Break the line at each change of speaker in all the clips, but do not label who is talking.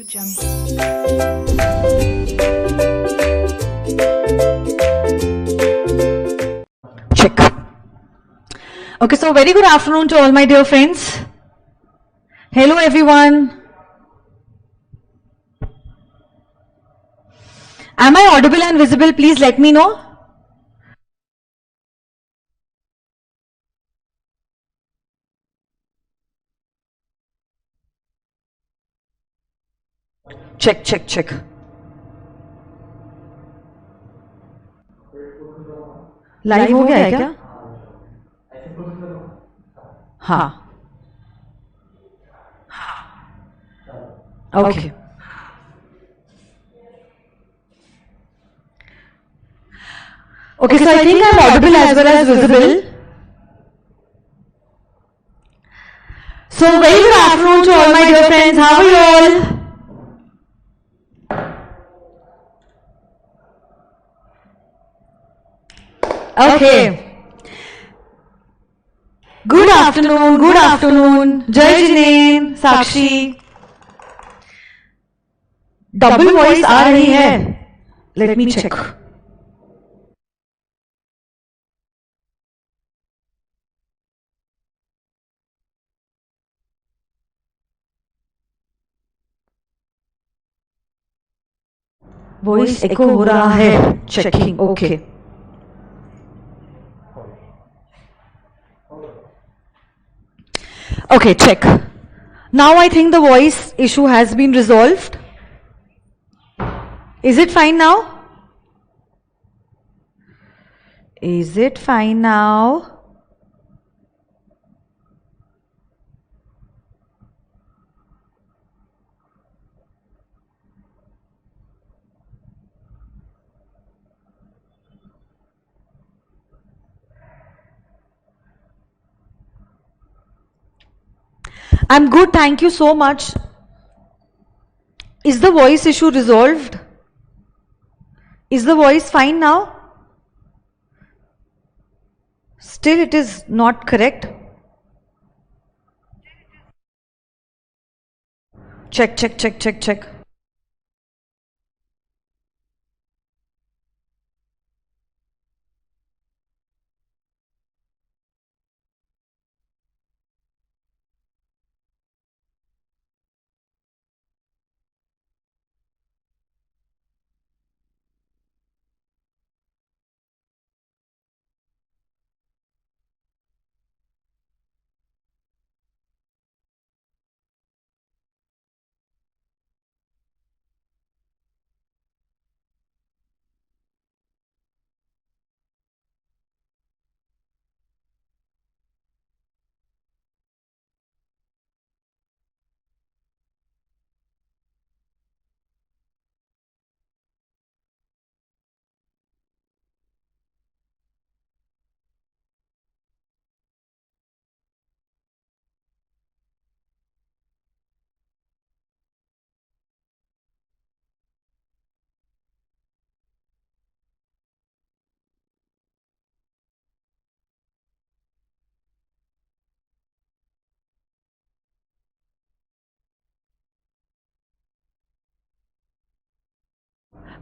Check. Okay, so very good afternoon to all my dear friends. Hello everyone. Am I audible and visible? Please let me know. Check, check, check. Live हो गया है क्या? हाँ. Okay. Okay, so I think I'm audible as well as visible. So very good afternoon to all my dear friends. How are you all? Okay. Good afternoon, good afternoon. Jai Jinein, Sakshi. Double voice आ रही है. Let me check. Voice echo हो रहा है. Checking. Okay. Okay, check. Now I think the voice issue has been resolved. Is it fine now? Is it fine now? I'm good, thank you so much. Is the voice issue resolved? Is the voice fine now? Still it is not correct. Check, check, check, check, check.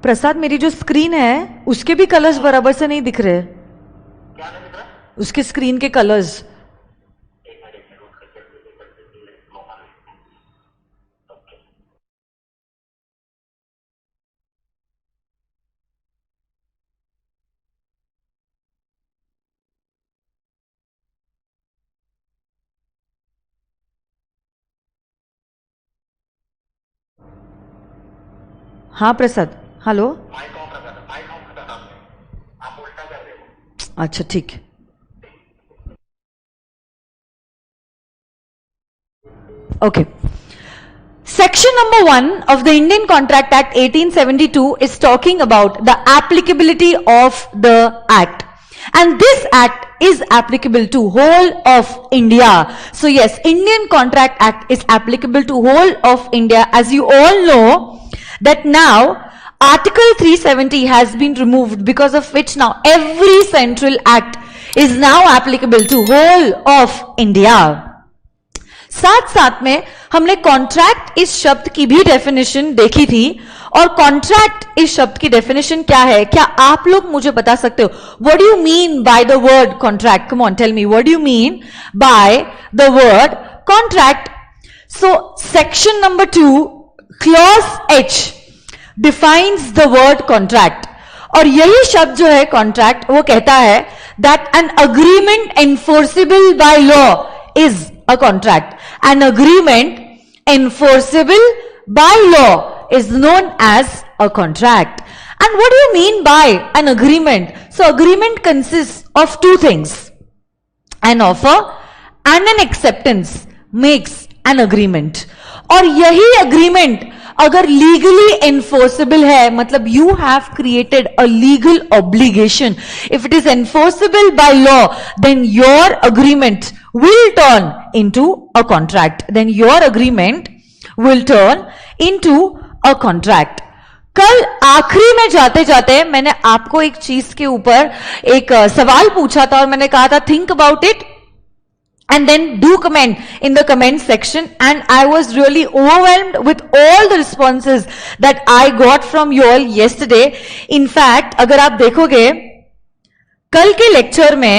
प्रसाद, मेरी जो screen है उसके भी colours बराबर से नहीं दिख रहे. क्या नहीं दिख रहा? उसके स्क्रीन के कलर्स. हाँ प्रसाद, हेलो. अच्छा ठीक. Okay. Section number 1 of the Indian Contract Act 1872 is talking about the applicability of the act. And this act is applicable to whole of India. So yes, Indian Contract Act is applicable to whole of India. As you all know that now Article 370 has been removed, because of which now every central act is now applicable to whole of India. साथ साथ में हमने contract इस शब्द की भी definition देखी थी, और कॉन्ट्रैक्ट इस शब्द की डेफिनेशन क्या है, क्या आप लोग मुझे बता सकते हो? What do you mean by the word contract? Come on, tell me, what do you mean by the word contract? So section number 2, clause H defines the word contract, और यही शब्द जो है कॉन्ट्रैक्ट, वो कहता है that an agreement enforceable by law is a contract. An agreement enforceable by law is known as a contract. And what do you mean by an agreement? So agreement consists of two things. An offer and an acceptance makes an agreement. और यही agreement अगर legally enforceable है, मतलब you have created a legal obligation, if it is enforceable by law, then your agreement will turn into a contract, then your agreement will turn into a contract. कल आखिरी में जाते जाते मैंने आपको एक चीज के ऊपर एक सवाल पूछा था, और मैंने कहा था think about it and then do comment in the comment section, and I was really overwhelmed with all the responses that I got from you all yesterday. In fact, अगर आप देखोगे कल के लेक्चर में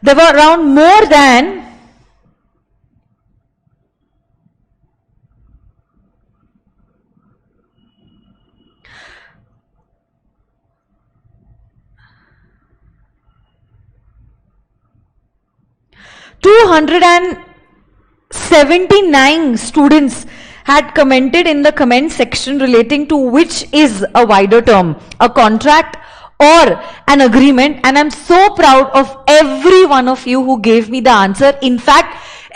there were around more than 279 students had commented in the comment section relating to which is a wider term, a contract or an agreement, and I'm so proud of every one of you who gave me the answer. In fact,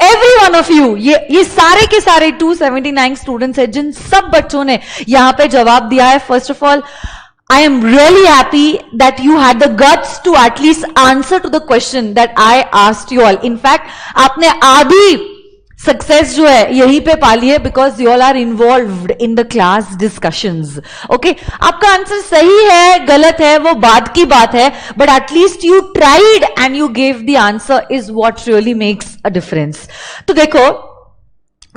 every one of you, ये सारे के सारे 279 students हैं जिन सब बच्चों ने यहां पे जवाब दिया है. First of all, I am really happy that you had the guts to at least answer to the question that I asked you all. In fact, आपने आधी सक्सेस जो है यहीं पे पाली है, because you all are involved in the class discussions. Okay, आपका answer सही है गलत है वो बाद की बात है, but at least you tried and you gave the answer is what really makes a difference. तो देखो,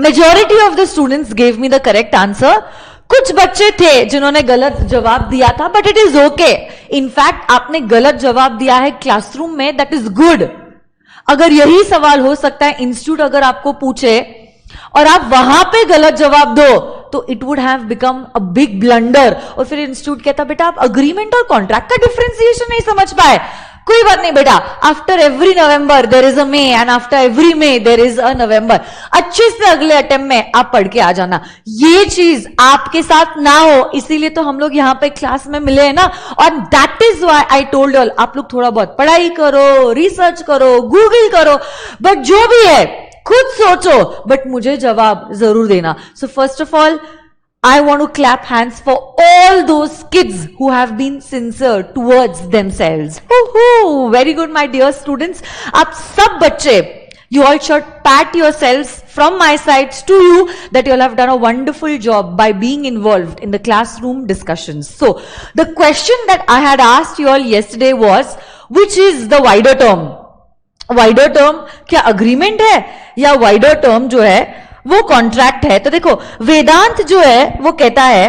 majority of the students gave me the correct answer. कुछ बच्चे थे जिन्होंने गलत जवाब दिया था, but it is okay. In fact आपने गलत जवाब दिया है क्लासरूम में, दैट इज गुड. अगर यही सवाल हो सकता है इंस्टीट्यूट अगर आपको पूछे और आप वहां पे गलत जवाब दो, तो it would have become a big blunder. और फिर इंस्टीट्यूट कहता बेटा आप अग्रीमेंट और कॉन्ट्रैक्ट का डिफरेंशिएशन नहीं समझ पाए. कोई बात नहीं बेटा, after every November there is a May, and after every May there is a November. अच्छे से अगले अटेम्प्ट में आप पढ़ के आ जाना. ये चीज आपके साथ ना हो, इसीलिए तो हम लोग यहां पे क्लास में मिले हैं ना. और that is why I told all, आप लोग थोड़ा बहुत पढ़ाई करो, रिसर्च करो, गूगल करो, बट जो भी है खुद सोचो, बट मुझे जवाब जरूर देना. So first of all, I want to clap hands for all those kids who have been sincere towards themselves. Woohoo! Very good, my dear students. आप सब बच्चे, you all should pat yourselves from my side to you that you all have done a wonderful job by being involved in the classroom discussions. So, the question that I had asked you all yesterday was, which is the wider term? Wider term क्या agreement है या wider term जो है वो contract है? तो देखो, वेदांत जो है वो कहता है,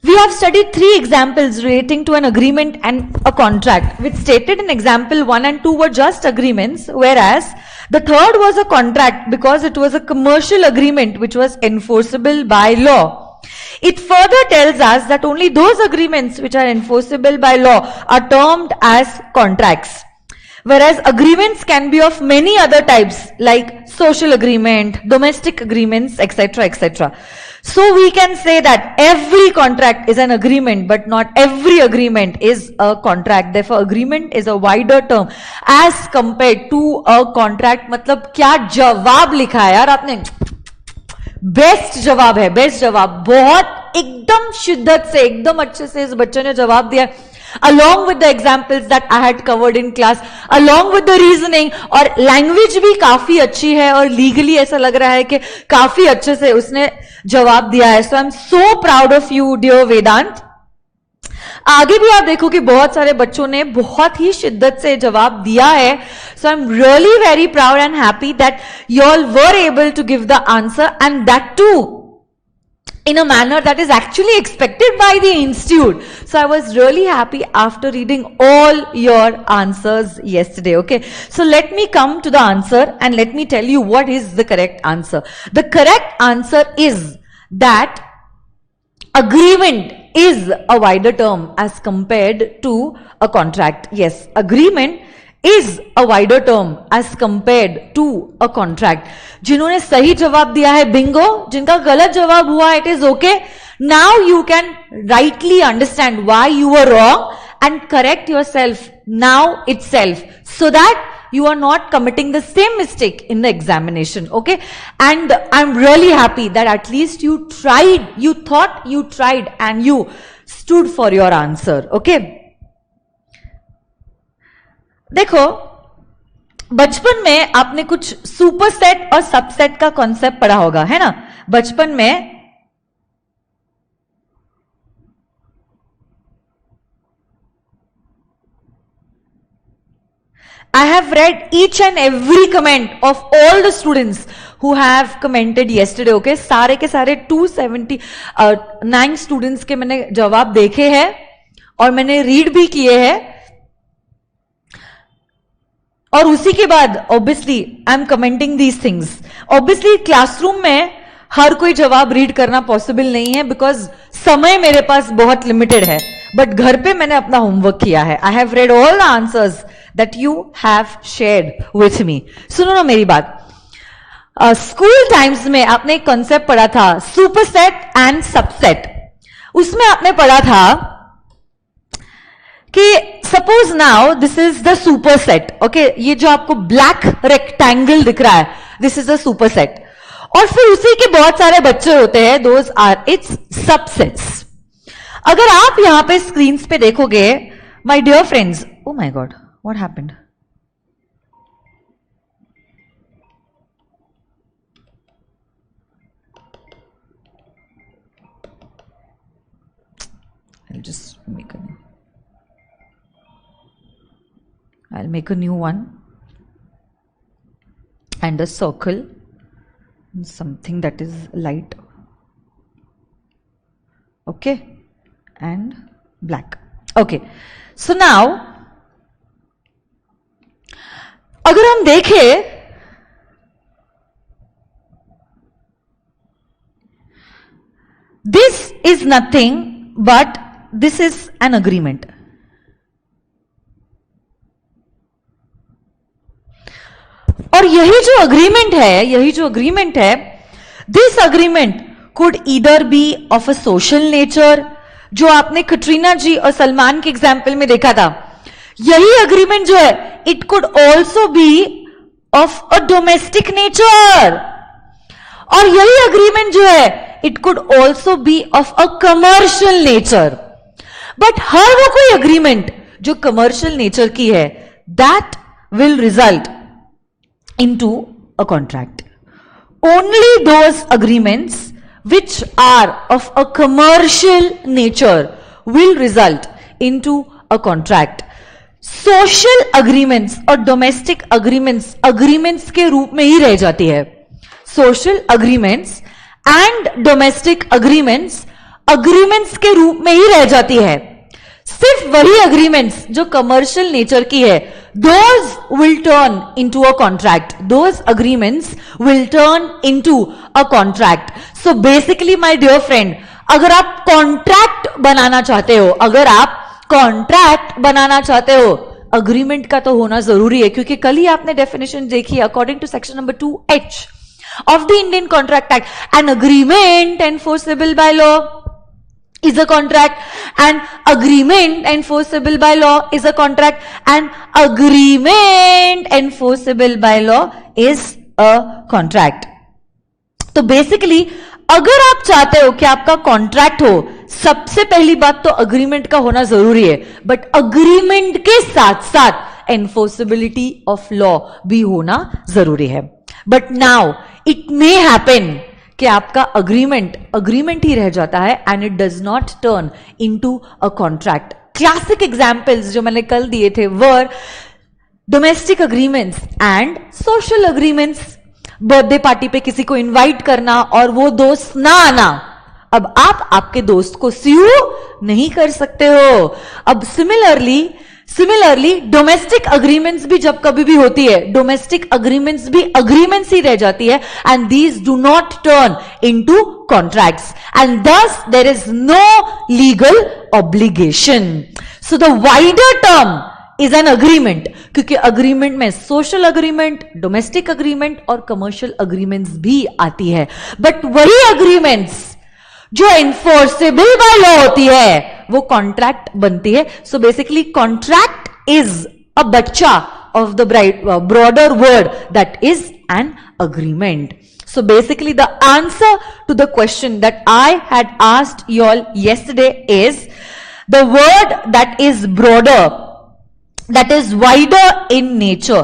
we have studied 3 examples relating to an agreement and a contract, which stated in example 1 and 2 were just agreements, whereas the third was a contract because it was a commercial agreement which was enforceable by law. It further tells us that only those agreements which are enforceable by law are termed as contracts, whereas agreements can be of many other types like social agreement, domestic agreements, etc., etc. So we can say that every contract is an agreement, but not every agreement is a contract. Therefore, agreement is a wider term as compared to a contract. मतलब क्या जवाब लिखा है यार आपने, best जवाब है, best जवाब. बहुत एकदम शिद्दत से, एकदम अच्छे से इस बच्चे ने जवाब दिया, along with the examples that I had covered in class, along with the reasoning. और लैंग्वेज भी काफी अच्छी है और लीगली ऐसा लग रहा है कि काफी अच्छे से उसने जवाब दिया है. So I'm so proud of you, dear Vedant. आगे भी आप देखो कि बहुत सारे बच्चों ने बहुत ही शिद्दत से जवाब दिया है. So I am really very proud and happy that you all were able to give the answer and that too in a manner that is actually expected by the institute. So I was really happy after reading all your answers yesterday. Okay, so let me come to the answer and let me tell you what is the correct answer. The correct answer is that agreement is a wider term as compared to a contract. Yes, agreement is a wider term as compared to a contract. जिन्होंने सही जवाब दिया है Bingo, जिनका गलत जवाब हुआ it is okay. Now you can rightly understand why you were wrong and correct yourself now itself so that you are not committing the same mistake in the examination. Okay, and I'm really happy that at least you tried, you thought you tried and you stood for your answer. Okay, देखो बचपन में आपने कुछ superset और subset का concept पढ़ा होगा, है ना. बचपन में I have read each and every comment of all the students who have commented yesterday. Okay, सारे के सारे 279 स्टूडेंट्स के मैंने जवाब देखे हैं और मैंने रीड भी किए हैं. और उसी के बाद obviously I am commenting these things. Obviously classroom में हर कोई जवाब रीड करना पॉसिबल नहीं है बिकॉज समय मेरे पास बहुत लिमिटेड है, बट घर पे मैंने अपना होमवर्क किया है. I have read all the answers that you have shared with me. सुनो ना मेरी बात. स्कूल टाइम्स में आपने एक कॉन्सेप्ट पढ़ा था सुपरसेट एंड सबसेट. उसमें आपने पढ़ा था कि suppose now this is the super set. Okay, ये जो आपको ब्लैक रेक्टेंगल दिख रहा है this is the super set और फिर उसी के बहुत सारे बच्चे होते हैं, दोज आर इट्स सबसेट्स. अगर आप यहां पे स्क्रीन पे देखोगे my dear friends, oh my God what happened. I'll make a new one and a circle, something that is light, okay, and black. Okay, so now अगर हम देखें this is nothing but this is an agreement. और यही जो agreement है this agreement could either be of a social nature, जो आपने कटरीना जी और सलमान के एग्जाम्पल में देखा था. यही अग्रीमेंट जो है it could also be of a domestic nature, और यही अग्रीमेंट जो है it could also be of a commercial nature. But हर वो कोई अग्रीमेंट जो कमर्शियल नेचर की है that will result into a contract. Only those agreements which are of a commercial nature will result into a contract. Social agreements और domestic agreements के रूप में ही रह जाती है. Social agreements and domestic agreements के रूप में ही रह जाती है. सिर्फ वही अग्रीमेंट्स जो कमर्शियल नेचर की है those will turn into a contract. Those agreements will turn into a contract. So basically my dear friend, अगर आप कॉन्ट्रैक्ट बनाना चाहते हो अग्रीमेंट का तो होना जरूरी है, क्योंकि कल ही आपने डेफिनेशन देखी according to section number 2H of the Indian Contract Act. An agreement enforceable by law is a contract, and agreement enforceable by law is a contract, and agreement enforceable by law is a contract. तो basically अगर आप चाहते हो कि आपका contract हो, सबसे पहली बात तो अग्रीमेंट का होना जरूरी है, बट अग्रीमेंट के साथ साथ एनफोर्सेबिलिटी ऑफ लॉ भी होना जरूरी है. But now it may happen कि आपका अग्रीमेंट ही रह जाता है and it does not turn into a contract. Classic examples जो मैंने कल दिए थे were domestic agreements and social agreements. Birthday party पे किसी को इनवाइट करना और वो दोस्त ना आना. अब आप आपके दोस्त को स्यू नहीं कर सकते हो. अब सिमिलरली डोमेस्टिक अग्रीमेंट्स भी जब कभी भी होती है, डोमेस्टिक अग्रीमेंट्स भी अग्रीमेंट्स ही रह जाती है and these do not turn into contracts and thus there is no legal obligation. So the wider term is an agreement, क्योंकि अग्रीमेंट में सोशल अग्रीमेंट, डोमेस्टिक अग्रीमेंट और कमर्शियल अग्रीमेंट्स भी आती है. बट वही अग्रीमेंट्स जो एनफोर्सेबल बाय लॉ होती है वो कॉन्ट्रैक्ट बनती है. So basically contract is a बच्चा of the broader word that is an agreement. So basically the answer to the question that I had asked you all yesterday is the word that is broader, that is wider in nature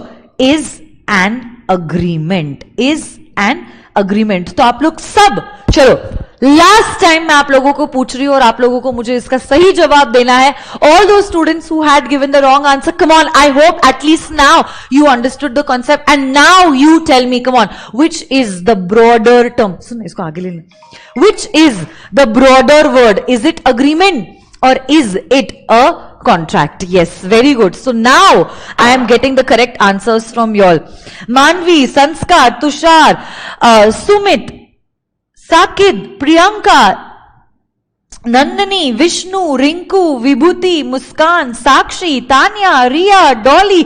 is an agreement, is an agreement. तो आप लोग सब चलो last time मैं आप लोगों को पूछ रही हूं और आप लोगों को मुझे इसका सही जवाब देना है. All those students who had given the wrong answer, come on, I hope at least now you understood the concept and now you tell me, come on, which is the broader term. सुन, इसको आगे ले लें. Which is the broader word? Is it agreement और is it a contract? Yes, very good. So now I am getting the correct answers from you all. Manvi, Sanskar, Tushar, Sumit, Sakid, Priyanka, Nandini, Vishnu, Rinku, Vibhuti, Muskan, Sakshi, Tanya, Riya, Dolly.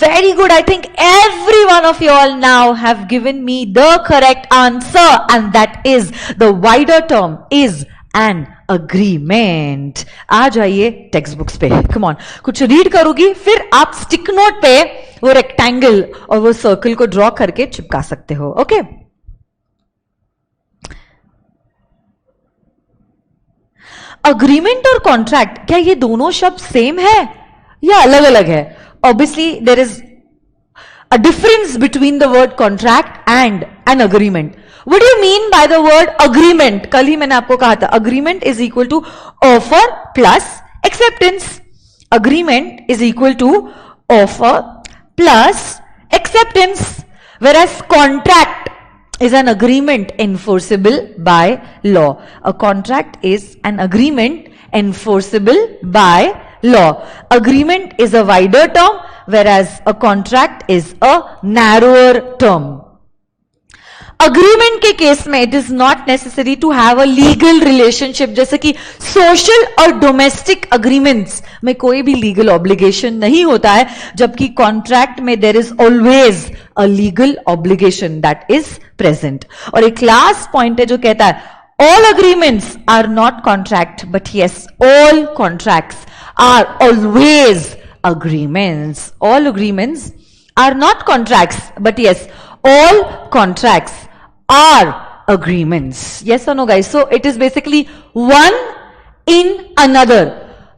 Very good. I think every one of you all now have given me the correct answer and that is the wider term is an agreement. आ जाइए text books पे, come on. कुछ read करोगी फिर आप stick note पे वो rectangle और वो सर्कल को ड्रॉ करके चिपका सकते हो. ओके, अग्रीमेंट और कॉन्ट्रैक्ट, क्या ये दोनों शब्द सेम है या अलग अलग है? Obviously there is a difference between the word contract and an agreement. What do you mean by the word agreement? कल ही मैंने आपको कहा था agreement is equal to offer plus acceptance. Agreement is equal to offer plus acceptance, whereas contract is an agreement enforceable by law. A contract is an agreement enforceable by law. Agreement is a wider term whereas a contract is a narrower term. Agreement के case में it is not necessary to have a legal relationship. जैसे कि social और domestic agreements में कोई भी legal obligation नहीं होता है, जबकि कॉन्ट्रैक्ट में there is always a legal obligation that is present. और एक लास्ट पॉइंट है जो कहता है all agreements are not contract but yes all contracts are always agreements. All agreements are not contracts, but yes, all contracts are agreements. Yes or no, guys? So it is basically one in another.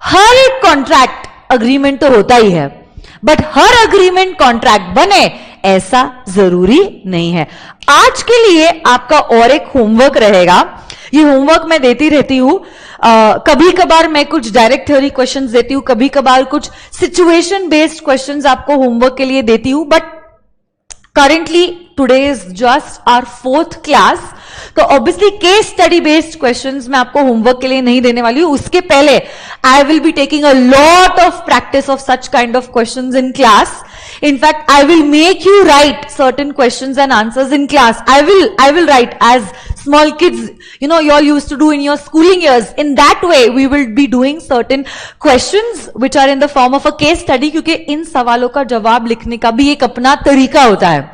हर एक contract agreement तो होता ही है, but her agreement contract बने ऐसा जरूरी नहीं है. आज के लिए आपका और एक होमवर्क रहेगा. ये होमवर्क मैं देती रहती हूं. कभी कभार मैं कुछ डायरेक्ट थ्योरी क्वेश्चंस देती हूं, कभी कभार कुछ सिचुएशन बेस्ड क्वेश्चंस आपको होमवर्क के लिए देती हूं. But currently today is just our 4th class, तो obviously case study based questions मैं आपको होमवर्क के लिए नहीं देने वाली हूं. उसके पहले आई will be taking a lot of practice of such kind of questions in class. In fact, I will make you write certain questions and answers in class. I will write as small kids, you know, you all used to do in your schooling years. In that way, we will be doing certain questions which are in the form of a case study, क्योंकि इन सवालों का जवाब लिखने का भी एक अपना तरीका होता है,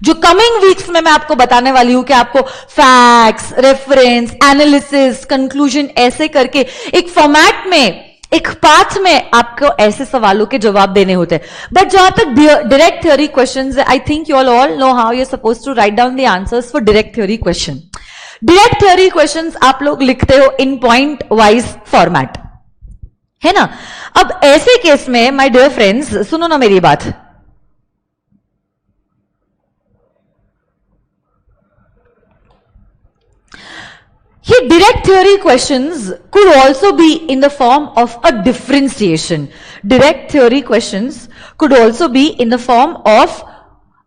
जो कमिंग वीक्स में मैं आपको बताने वाली हूं कि आपको फैक्ट्स, रेफरेंस, एनालिसिस, कंक्लूजन ऐसे करके एक फॉर्मेट में, एक पाथ में आपको ऐसे सवालों के जवाब देने होते हैं. बट जहां तक direct theory questions, I think you all know how you are supposed to write down the answers for direct theory question. Direct theory questions आप लोग लिखते हो इन पॉइंट वाइज फॉर्मेट, है ना. अब ऐसे केस में माय डियर फ्रेंड्स, सुनो ना मेरी बात, कि direct theory questions could also be in the form of a differentiation. Direct theory questions could also be in the form of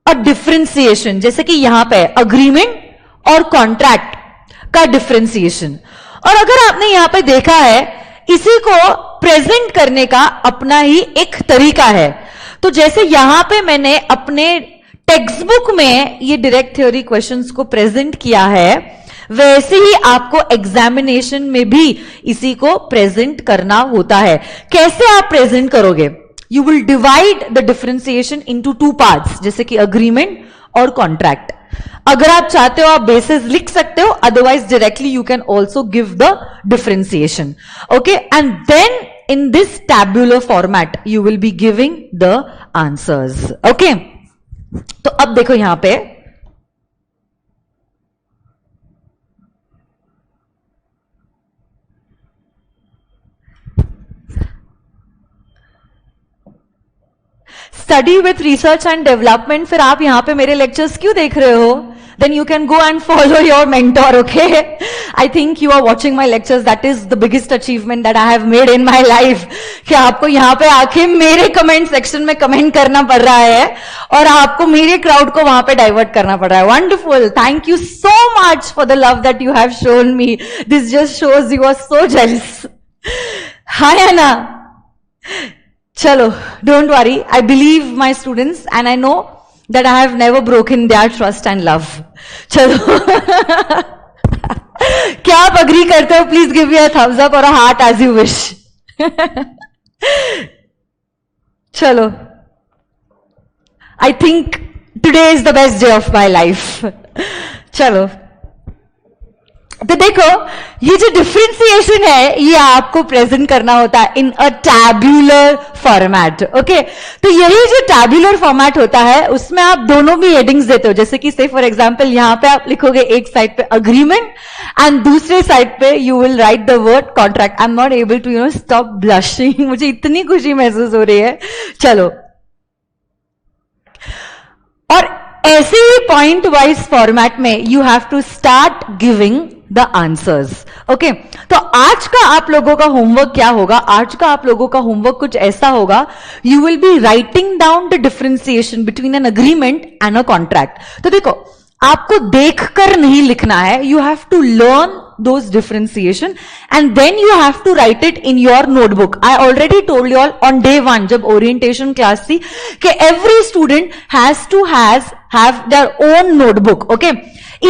a differentiation. जैसे कि यहां पे agreement और contract का differentiation. और अगर आपने यहां पे देखा है, इसी को प्रेजेंट करने का अपना ही एक तरीका है. तो जैसे यहां पे मैंने अपने टेक्स्ट बुक में ये डायरेक्ट थ्योरी क्वेश्चंस को प्रेजेंट किया है, वैसे ही आपको एग्जामिनेशन में भी इसी को प्रेजेंट करना होता है. कैसे आप प्रेजेंट करोगे? You will divide the differentiation into 2 parts, जैसे कि अग्रीमेंट और कॉन्ट्रैक्ट. अगर आप चाहते हो आप बेसिस लिख सकते हो, otherwise directly you can also give the differentiation. Okay, and then in this tabular format you will be giving the answers. Okay, तो अब देखो यहां पे study with research and development. फिर आप यहां पे मेरे लेक्चर्स क्यों देख रहे हो? Then you can go and follow your mentor. Okay, I think you are watching my lectures. That is the biggest achievement that I have made in my life. कि आपको यहाँ पे आके मेरे कमेंट सेक्शन में कमेंट करना पड़ रहा है और आपको मेरे क्राउड को वहां पे डाइवर्ट करना पड़ रहा है. Wonderful. Thank you so much for the love that you have shown me. This just shows you are so jealous. Hi Anna. चलो, don't worry. I believe my students and I know that I have never broken their trust and love. चलो, क्या आप agree करते हो? Please give me a thumbs up और a heart as you wish. चलो, I think today is the best day of my life. चलो, तो देखो, ये जो डिफरेंशिएशन है ये आपको प्रेजेंट करना होता है इन अ टैब्यूलर फॉर्मेट. ओके, तो यही जो टैब्यूलर फॉर्मेट होता है उसमें आप दोनों भी हेडिंग्स देते हो. जैसे कि से फॉर एग्जांपल यहां पे आप लिखोगे एक साइड पे अग्रीमेंट एंड दूसरे साइड पे you will write the word contract. I am not able to stop blushing. मुझे इतनी खुशी महसूस हो रही है. चलो, और ऐसे ही पॉइंट वाइज फॉर्मेट में you have to start giving the answers. Okay, तो आज का आप लोगों का होमवर्क क्या होगा? आज का आप लोगों का होमवर्क कुछ ऐसा होगा, you will be writing down the differentiation between an agreement and a contract. तो देखो, आपको देखकर नहीं लिखना है. You have to learn those differentiation and then you have to write it in your notebook. I already told you all on day 1 जब orientation class थी कि every student has to have their own notebook. Okay,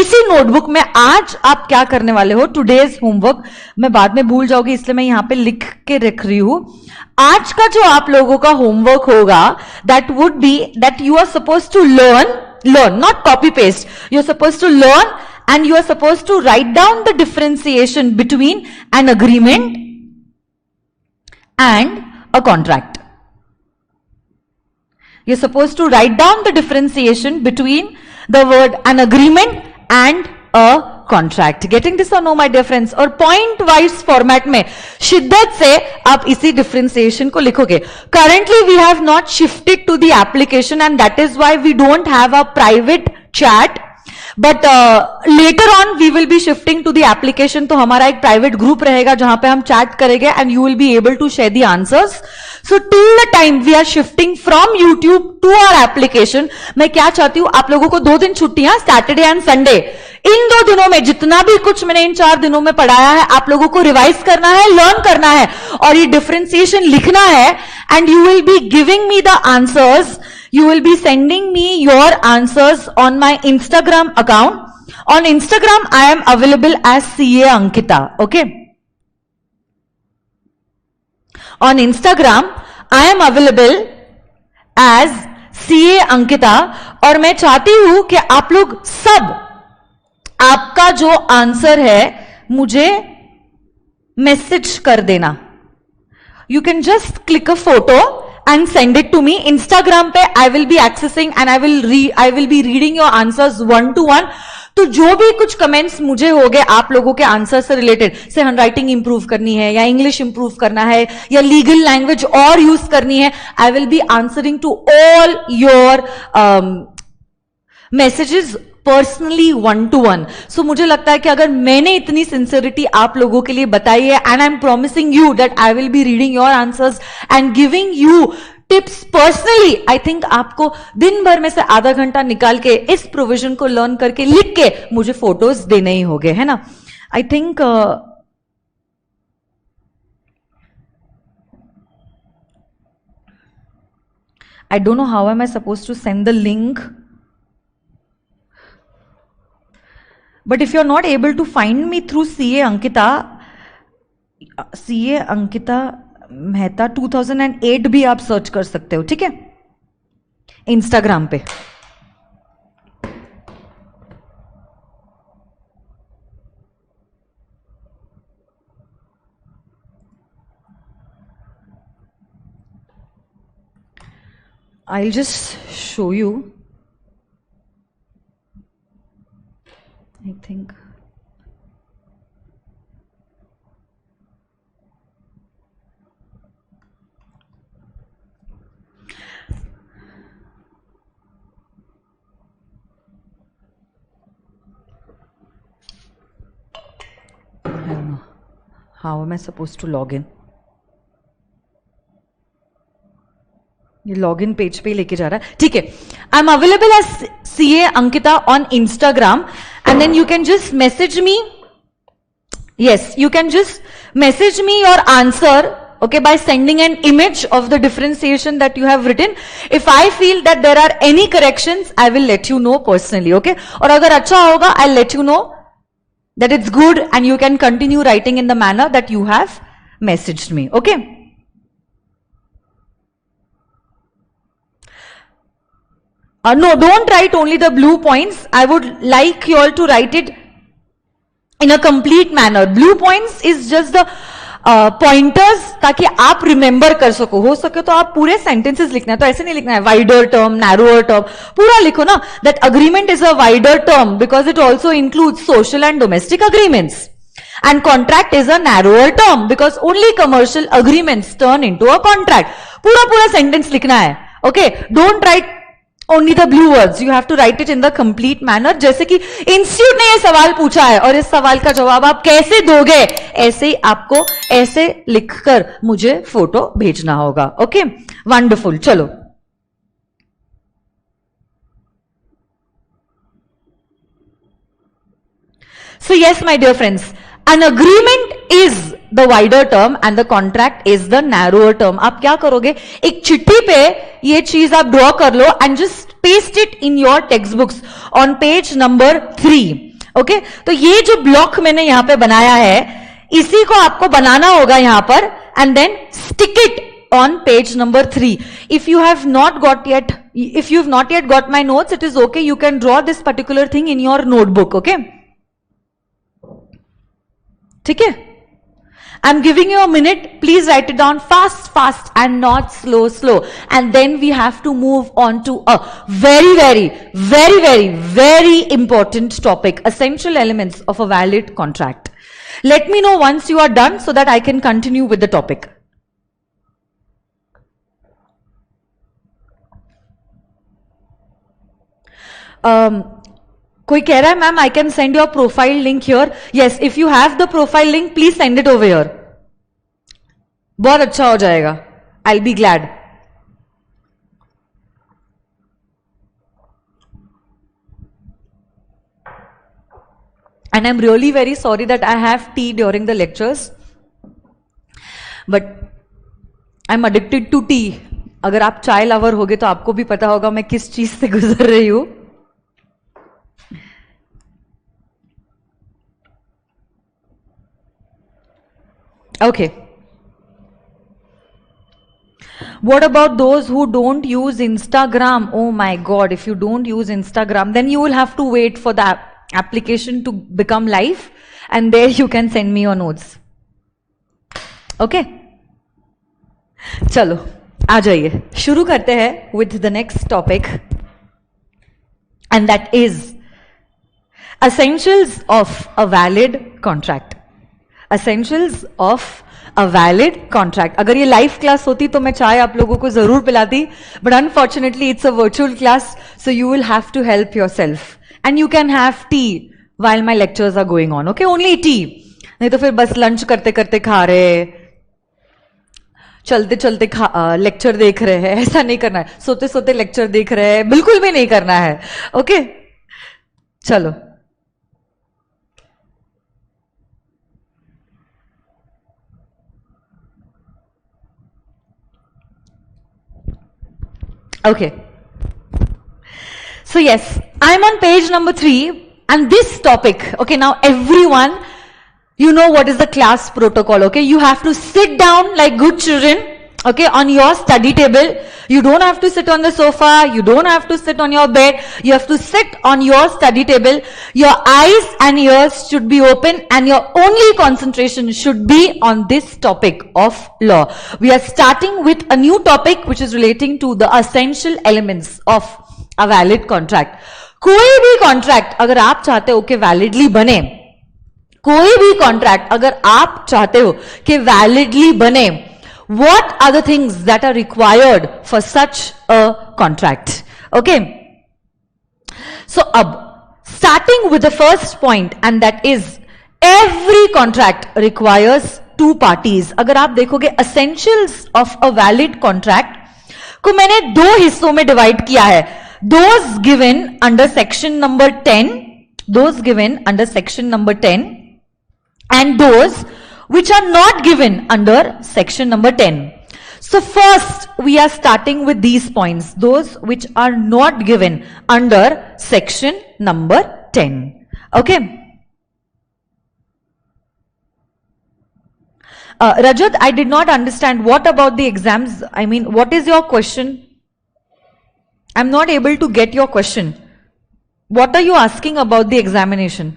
इसी notebook में आज आप क्या करने वाले हो? टुडेज होमवर्क मैं बाद में भूल जाओगी इसलिए मैं यहां पे लिख के रख रही हूं. आज का जो आप लोगों का होमवर्क होगा that would be that you are supposed to learn not copy paste. You are supposed to learn and you are supposed to write down the differentiation between an agreement and a contract. You're supposed to write down the differentiation between the word an agreement and a contract. Getting this or no, my dear friends? और point wise format में शिद्दत से आप इसी differentiation को लिखोगे. Currently we have not shifted to the application and that is why we don't have a private chat. But later on we will be shifting to the application. तो हमारा एक प्राइवेट ग्रुप रहेगा जहां पे हम chat करेंगे and you will be able to share the answers. So till the time we are shifting from YouTube to our application. मैं क्या चाहती हूं, आप लोगों को 2 दिन छुट्टियां, सैटरडे एंड संडे. इन 2 दिनों में जितना भी कुछ मैंने इन 4 दिनों में पढ़ाया है आप लोगों को रिवाइज करना है, लर्न करना है और ये डिफरेंशिएशन लिखना है. And you will be giving me the answers. You will be sending me your answers on my Instagram account. On Instagram, I am available as CA Ankita. Okay. On Instagram, I am available as CA Ankita. और मैं चाहती हूं कि आप लोग सब आपका जो आंसर है मुझे मैसेज कर देना. You can just click a photo and send it to me. Instagram पे I will be accessing and I will be reading your answers 1-to-1. तो जो भी कुछ कमेंट्स मुझे हो गए आप लोगों के आंसर से रिलेटेड, से हैंडराइटिंग इंप्रूव करनी है या इंग्लिश इंप्रूव करना है या लीगल लैंग्वेज और यूज करनी है, I will be answering to all your messages personally 1-to-1. सो मुझे लगता है कि अगर मैंने इतनी सिंसियरिटी आप लोगों के लिए बताई है, and I M promising you that I will be reading your answers and giving you tips personally, I think आपको दिन भर में से आधा घंटा निकाल के इस प्रोविजन को लर्न करके लिख के मुझे फोटोज देने ही होंगे, है ना. I think I don't know how am I supposed to send the link. But if you're not able to find me through CA Ankita Mehta 2008 भी आप सर्च कर सकते हो, ठीक है, इंस्टाग्राम पे. I'll just show you. I think. I don't know. How am I supposed to log in? ये log in page पे लेके जा रहा है, ठीक है. I am available as CA Ankita on Instagram, and then you can just message me. Yes, you can just message me your answer, okay, by sending an image of the differentiation that you have written. If I feel that there are any corrections, I will let you know personally, okay. और अगर अच्छा होगा, I'll let you know that it's good and you can continue writing in the manner that you have messaged me, okay. No, don't write only the blue points. I would like you all to write it in a complete manner. Blue points is just the pointers ताकि आप remember कर सको. हो सके तो आप पूरे sentences लिखना है, तो ऐसे नहीं लिखना है wider term, narrower term. पूरा लिखो ना. That agreement is a wider term because it also includes social and domestic agreements. And contract is a narrower term because only commercial agreements turn into a contract. पूरा sentence लिखना है. Okay, don't write only the blue words. You have to write it in the complete manner. जैसे कि institute ने ये सवाल पूछा है और इस सवाल का जवाब आप कैसे दोगे, ऐसे ही आपको ऐसे लिखकर मुझे फोटो भेजना होगा. Okay, wonderful. चलो, so yes my dear friends, an agreement is the wider term and the contract is the narrower term. आप क्या करोगे, एक चिट्ठी पे ये चीज आप ड्रॉ कर लो and just paste it in your textbooks on page number 3. Okay, तो ये जो ब्लॉक मैंने यहां पे बनाया है, इसी को आपको बनाना होगा यहां पर and then stick it on page number 3. If you have not yet got my notes, it is okay. You can draw this particular thing in your notebook. Okay, ठीक है. I'm giving you a minute. Please write it down fast and not slow. And then we have to move on to a very important topic, essential elements of a valid contract. Let me know once you are done so that I can continue with the topic. कोई कह रहा है ma'am I can send your profile link here. Yes, if you have the profile link please send it over here. बहुत अच्छा हो जाएगा. I will be glad. And I am really very sorry that I have tea during the lectures, but I am addicted to tea. अगर आप चाय lover होगे तो आपको भी पता होगा मैं किस चीज से गुजर रही हूं. Okay. What about those who don't use Instagram? Oh my God, if you don't use Instagram, then you will have to wait for the application to become live and there you can send me your notes. Okay? चलो, आ जाइए. शुरू करते हैं with the next topic, and that is essentials of a valid contract. Essentials of a valid contract. अगर ये live class होती तो मैं चाय आप लोगों को जरूर पिलाती, but unfortunately it's a virtual class, so you will have to help yourself and you can have tea while my lectures are going on. Okay, only tea. नहीं तो फिर बस लंच करते करते खा रहे, चलते चलते लेक्चर देख रहे हैं, ऐसा नहीं करना है. सोते सोते लेक्चर देख रहे हैं, बिल्कुल भी नहीं करना है. ओके, चलो. Okay. So yes, I'm on page number 3 and this topic, okay, now everyone, you know what is the class protocol, okay? You have to sit down like good children, okay, on your study table. You don't have to sit on the sofa, you don't have to sit on your bed, you have to sit on your study table. Your eyes and ears should be open and your only concentration should be on this topic of law. We are starting with a new topic which is relating to the essential elements of a valid contract. कोई भी contract अगर आप चाहते हो कि validly बने, कोई भी contract अगर आप चाहते हो कि validly बने, what are the things that are required for such a contract? Okay, so starting with the first point, and that is every contract requires two parties. अगर आप देखोगे essentials of a valid contract को मैंने दो हिस्सों में divide किया है. Those given under section number 10, those given under section number 10, and those which are not given under section number 10. So first we are starting with these points, those which are not given under section number 10. Okay. Rajat, I did not understand. What about the exams? I mean, what is your question? I'm not able to get your question. What are you asking about the examination?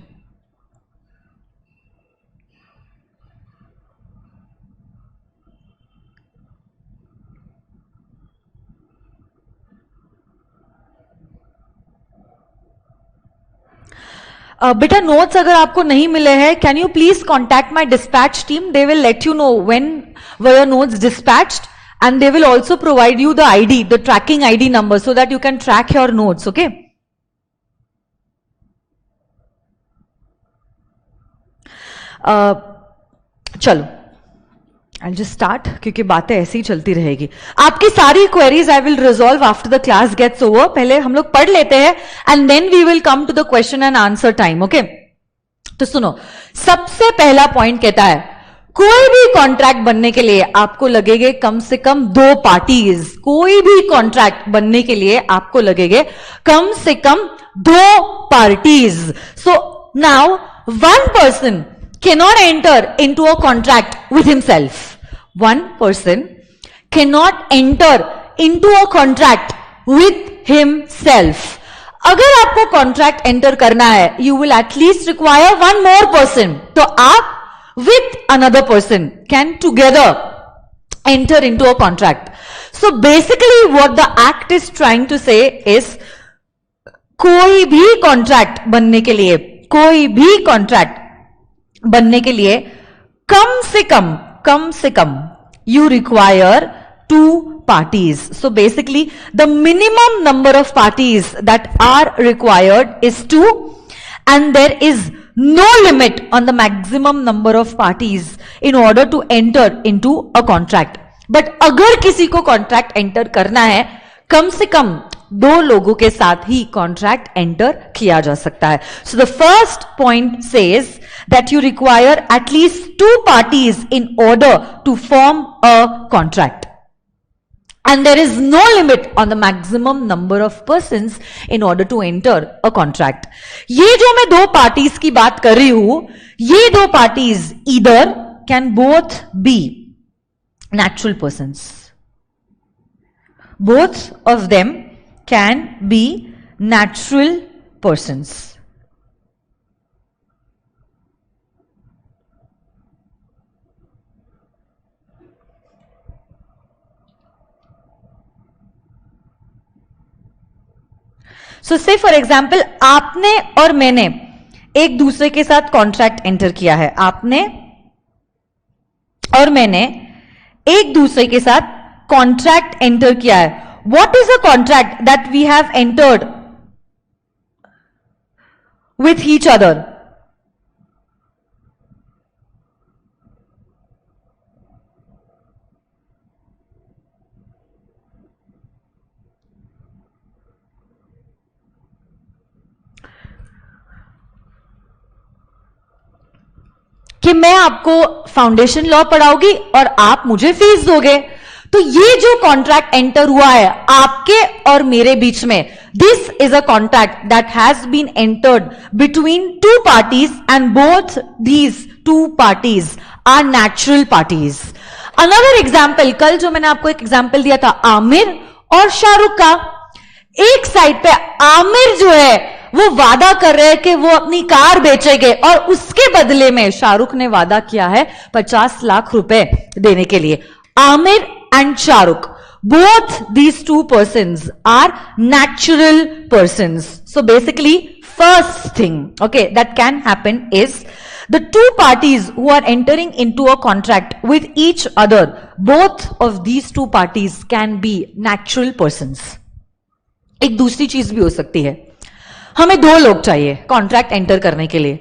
बेटा notes अगर आपको नहीं मिले हैं, can you please contact my dispatch team. They will let you know when were your notes dispatched and they will also provide you the ID, the tracking ID number, so that you can track your notes. Okay. चलो, I'll just start क्योंकि बातें ऐसी ही चलती रहेगी. आपकी सारी queries I will resolve after the class gets over. पहले हम लोग पढ़ लेते हैं and then we will come to the question and answer time. Okay. तो सुनो, सबसे पहला पॉइंट कहता है कोई भी कॉन्ट्रैक्ट बनने के लिए आपको लगेंगे कम से कम दो पार्टीज. कोई भी कॉन्ट्रैक्ट बनने के लिए आपको लगेंगे कम से कम दो parties. So now one person cannot enter into a contract with himself. One person cannot enter into a contract with himself. अगर आपको कॉन्ट्रैक्ट एंटर करना है, you will at least require one more person. तो आप with another person can together enter into a contract. So basically what the act is trying to say is कोई भी contract बनने के लिए, कोई भी contract बनने के लिए कम से कम you require two parties. So basically the minimum number of parties that are required is two, and there is no limit on the maximum number of parties in order to enter into a contract. But अगर किसी को contract enter करना है, कम से कम दो लोगों के साथ ही contract enter किया जा सकता है. So the first point says that you require at least two parties in order to form a contract. And there is no limit on the maximum number of persons in order to enter a contract. ये जो मैं दो parties की बात कर रही हूं, ये दो parties either can both be natural persons. Both of them can be natural persons. सो से फॉर एग्जाम्पल आपने और मैंने एक दूसरे के साथ कॉन्ट्रैक्ट एंटर किया है. आपने और मैंने एक दूसरे के साथ कॉन्ट्रैक्ट एंटर किया है. What is a contract that we have entered with each other? कि मैं आपको फाउंडेशन लॉ पढ़ाऊंगी और आप मुझे फीस दोगे. तो ये जो कॉन्ट्रैक्ट एंटर हुआ है आपके और मेरे बीच में, this is a contract that has been entered between two parties and both these two parties are natural parties. Another example, कल जो मैंने आपको एक एग्जाम्पल दिया था आमिर और शाहरुख का. एक साइड पे आमिर जो है वो वादा कर रहे हैं कि वो अपनी कार बेचेंगे और उसके बदले में शाहरुख ने वादा किया है 50 लाख रुपए देने के लिए. Aamir and Shahrukh, both these two persons are natural persons. So basically first thing, okay, that can happen is the two parties who are entering into a contract with each other, both of these two parties can be natural persons. एक दूसरी चीज भी हो सकती है, हमें दो लोग चाहिए कॉन्ट्रैक्ट एंटर करने के लिए.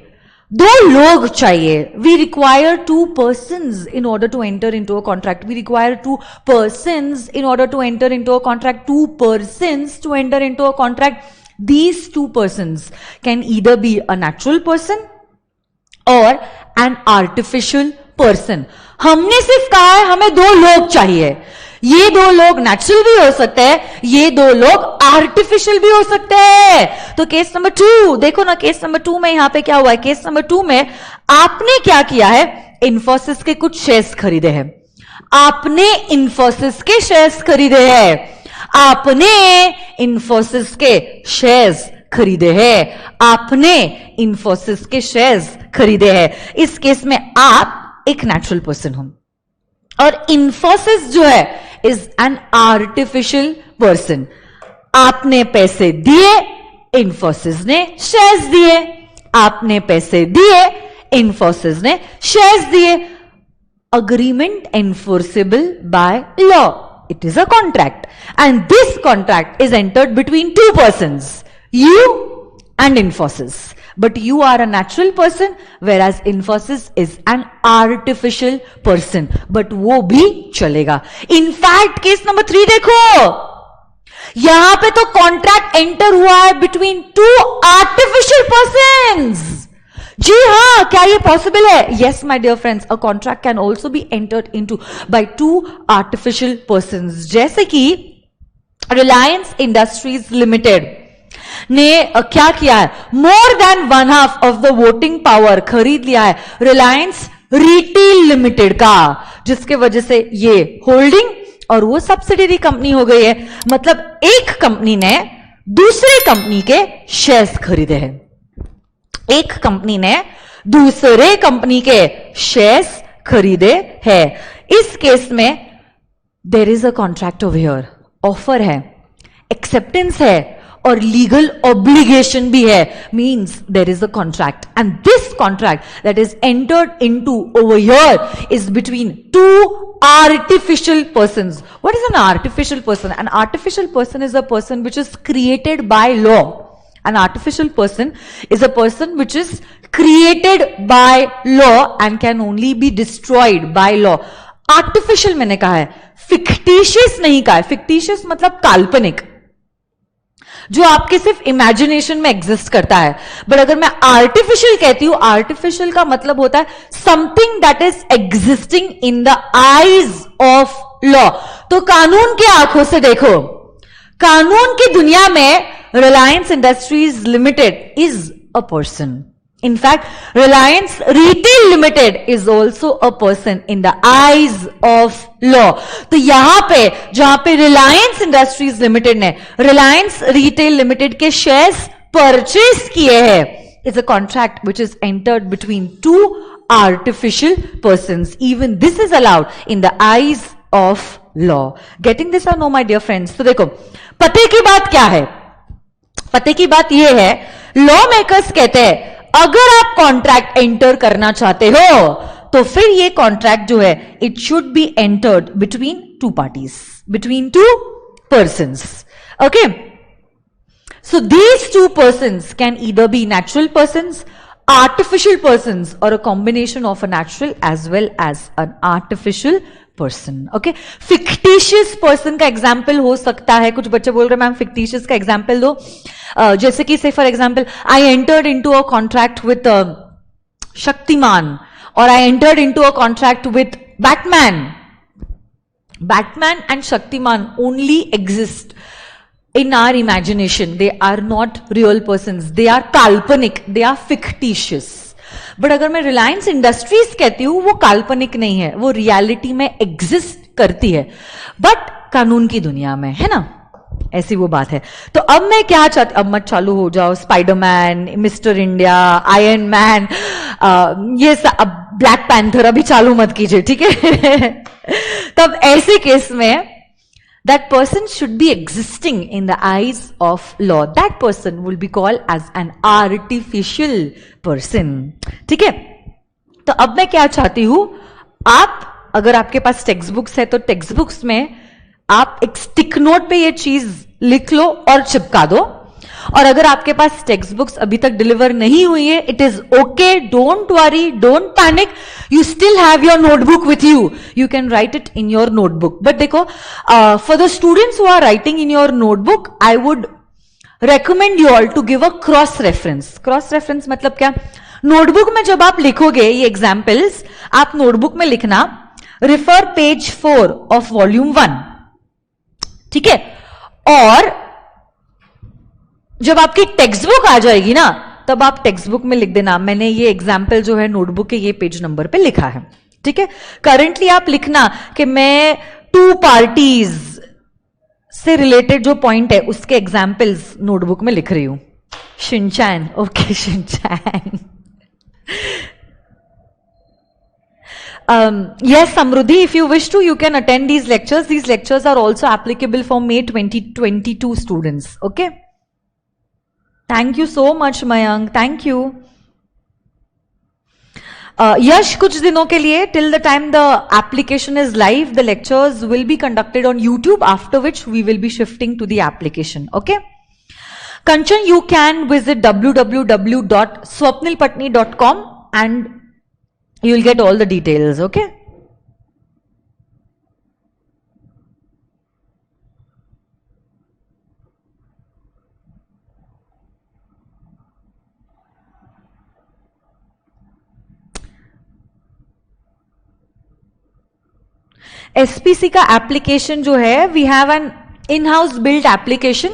दो लोग चाहिए. We require two persons in order to enter into a contract. We require two persons in order to enter into a contract. Two persons to enter into a contract. These two persons can either be a natural person और an artificial person. हमने सिर्फ कहा है हमें दो लोग चाहिए. ये दो लोग नेचुरल भी हो सकते हैं, ये दो लोग आर्टिफिशियल भी हो सकते हैं. तो केस नंबर 2 देखो ना, केस नंबर 2 में यहां पे क्या हुआ है? केस नंबर 2 में आपने क्या किया है? इन्फोसिस के कुछ शेयर्स खरीदे हैं. आपने इन्फोसिस के शेयर्स खरीदे हैं. आपने इन्फोसिस के शेयर्स खरीदे हैं. आपने इन्फोसिस के शेयर्स खरीदे हैं. इस केस में आप एक नेचुरल पर्सन हो और इन्फोसिस जो है इज एन आर्टिफिशियल पर्सन. आपने पैसे दिए, इन्फोसिस ने शेयर्स दिए. आपने पैसे दिए, इन्फोसिस ने शेयर्स दिए. Agreement enforceable by law. It is a contract and this contract is entered between to persons, you and Infosys. But you are a natural person whereas Infosys is an artificial person. But वो भी चलेगा. In fact case number 3 देखो, यहां पे तो contract enter हुआ है between two artificial persons. जी हां, क्या ये पॉसिबल है? Yes my dear friends, a contract can also be entered into by two artificial persons. जैसे कि Reliance Industries Limited ने क्या किया है? More than 1/2 of the voting power खरीद लिया है रिलायंस रिटेल लिमिटेड का, जिसके वजह से ये होल्डिंग और वो सब्सिडरी कंपनी हो गई है. मतलब एक कंपनी ने दूसरे कंपनी के शेयर्स खरीदे हैं. एक कंपनी ने दूसरे कंपनी के शेयर्स खरीदे हैं. इस केस में there is a contract over here. Offer है, एक्सेप्टेंस है और लीगल ऑब्लिगेशन भी है. Means there is a contract and this contract that is entered into over here is between two artificial persons. What is an artificial person? An artificial person is a person which is created by law. An artificial person is a person which is created by law and can only be destroyed by law. Artificial मैंने कहा है, fictitious नहीं कहा है. fictitious मतलब काल्पनिक, जो आपके सिर्फ इमेजिनेशन में एग्जिस्ट करता है. बट अगर मैं आर्टिफिशियल कहती हूं, आर्टिफिशियल का मतलब होता है something that is existing in the eyes of law. तो कानून की आंखों से देखो, कानून की दुनिया में Reliance industries limited is a person. In fact, Reliance Retail Limited is also a person in the eyes of law. तो यहां पे जहां पे Reliance Industries Limited ने Reliance Retail Limited के शेयर्स परचेस किए हैं, is a contract which is entered between two artificial persons. Even this is allowed in the eyes of law. Getting this or no, my dear friends? तो देखो, पते की बात क्या है? पते की बात यह है, लॉ मेकर्स कहते हैं अगर आप कॉन्ट्रैक्ट एंटर करना चाहते हो तो फिर ये कॉन्ट्रैक्ट जो है it should be entered between two parties, between two persons. Okay, so these two persons can either be natural persons, artificial persons, or a combination of a natural as well as an artificial person. Okay, fictitious person का example हो सकता है, कुछ बच्चे बोल रहे हैं ma'am fictitious का example दो, जैसे कि say for example I entered into a contract with Shaktiman, or I entered into a contract with Batman. Batman and Shaktiman only exist in our imagination. They are not real persons. They are काल्पनिक, they are fictitious. But अगर मैं Reliance Industries कहती हूं, वो काल्पनिक नहीं है, वो रियलिटी में एग्जिस्ट करती है, बट कानून की दुनिया में, है ना, ऐसी वो बात है. तो अब मैं क्या चाहती, अब मत चालू हो जाओ, Spiderman, mister India, iron man, ये सब, ब्लैक पैंथर अभी चालू मत कीजिए, ठीक है. तब ऐसे केस में that person should be existing in the eyes of law. That person will be called as an artificial person. ठीक है. तो अब मैं क्या चाहती हूं, आप अगर आपके पास टेक्स्ट बुक्स है तो टेक्स्ट बुक्स में आप एक स्टिक नोट पे ये चीज लिख लो और चिपका दो. और अगर आपके पास टेक्स्ट बुक्स अभी तक डिलीवर नहीं हुई है, it is okay, don't worry, don't panic, you still have your notebook with you, you can write it in your notebook. But देखो, for the students who are writing in your notebook, I would recommend you all to give a cross reference. Cross reference मतलब क्या, notebook में जब आप लिखोगे ये examples, आप notebook में लिखना रिफर पेज 4 ऑफ वॉल्यूम 1, ठीक है. और जब आपकी टेक्स्ट बुक आ जाएगी ना, तब आप टेक्स्ट बुक में लिख देना मैंने ये एग्जाम्पल जो है नोटबुक के ये पेज नंबर पे लिखा है, ठीक है. करंटली आप लिखना कि मैं टू पार्टीज से रिलेटेड जो पॉइंट है उसके एग्जाम्पल्स नोटबुक में लिख रही हूं. Shinchan, okay Shinchan. Yes, Samruddhi, if you wish to, you can attend these lectures. These lectures are also applicable for May 2022 students. Okay. Thank you so much, Mayank. Thank you. Yash, कुछ दिनों के लिए, till the time the application is live, the lectures will be conducted on YouTube, after which we will be shifting to the application. Okay. Kanchan, you can visit www.swapnilpatni.com and you will get all the details. Okay. SPC का application जो है, we have an in house built application.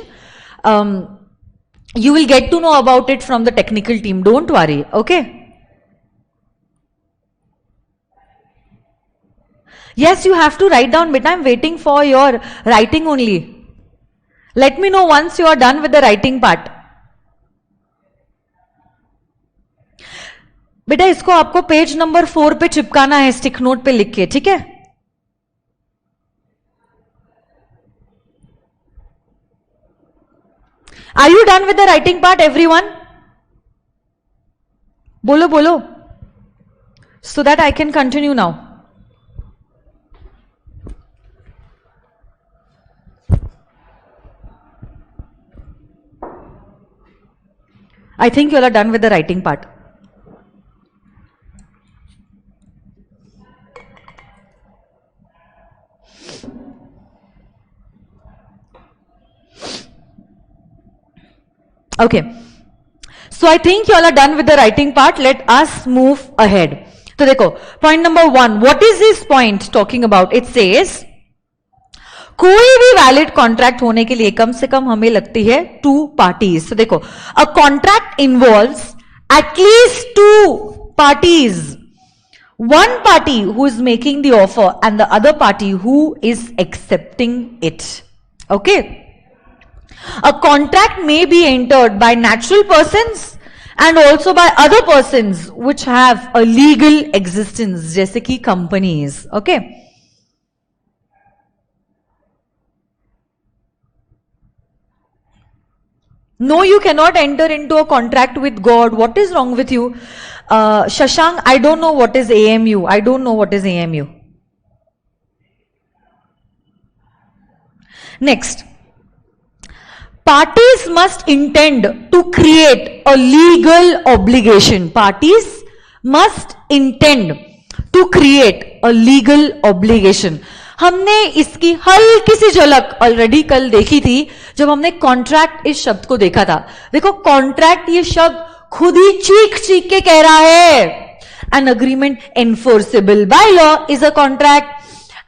You will get to know about it from the technical team, don't worry. Okay. Yes, you have to write down, but I'm waiting for your writing only. Let me know once you are done with the writing part. बेटा इसको आपको page number 4 पे चिपकाना है, stick note पे लिख के, ठीक है. Are you done with the writing part, everyone? बोलो बोलो, so that I can continue now. I think you all are done with the writing part. Okay. So I think you all are done with the writing part. Let us move ahead. तो देखो, point number 1. What is this point talking about? It says, कोई भी valid contract होने के लिए कम से कम हमें लगती है 2 पार्टीज. तो देखो, a contract involves at least 2 parties. One party who is making the offer and the other party who is accepting it. Okay. A contract may be entered by natural persons and also by other persons which have a legal existence, जैसे कि companies. Okay. No, you cannot enter into a contract with God. What is wrong with you? Shashank, I don't know what is AMU. I don't know what is AMU. Next. Parties must intend to create a legal obligation. Parties must intend to create a legal obligation. हमने इसकी हल्की सी झलक already कल देखी थी जब हमने contract इस शब्द को देखा था. देखो कॉन्ट्रैक्ट ये शब्द खुद ही चीख चीख के कह रहा है an agreement enforceable by law is a contract.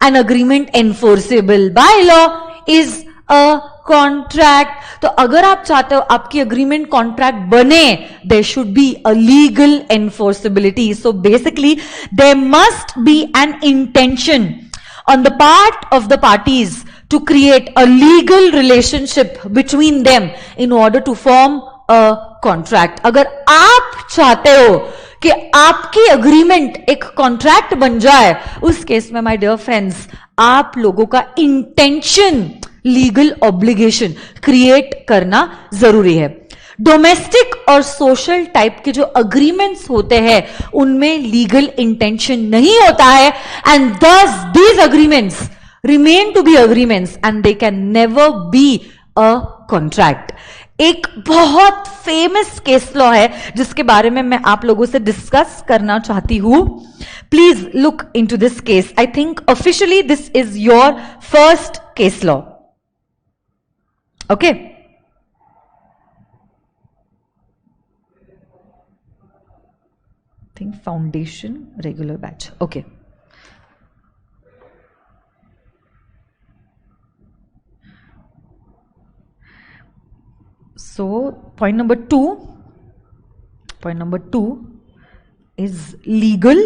An agreement enforceable by law is a contract. तो अगर आप चाहते हो आपकी अग्रीमेंट कॉन्ट्रैक्ट बने, there should be a legal enforceability. So basically there must be an intention on the part of the parties to create a legal relationship between them in order to form a contract. अगर आप चाहते हो कि आपकी agreement एक contract बन जाए, उस केस में माय डियर फ्रेंड्स आप लोगों का इंटेंशन लीगल ऑब्लिगेशन क्रिएट करना जरूरी है. डोमेस्टिक और सोशल टाइप के जो अग्रीमेंट्स होते हैं उनमें लीगल इंटेंशन नहीं होता है and thus these agreements remain to be agreements and they can never be a contract. एक बहुत फेमस केस लॉ है जिसके बारे में मैं आप लोगों से डिस्कस करना चाहती हूं. Please look into this case. I think officially this is your first case law. Okay, think foundation regular batch. Okay, so point number 2 is legal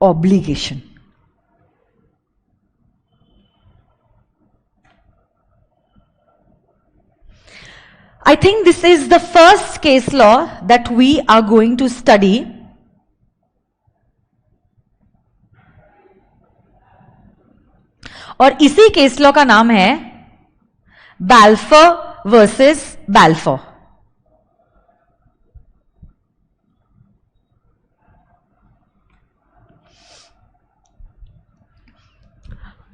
obligation. I think this is the first case law that we are going to study. और इसी case law का नाम है Balfour versus Balfour.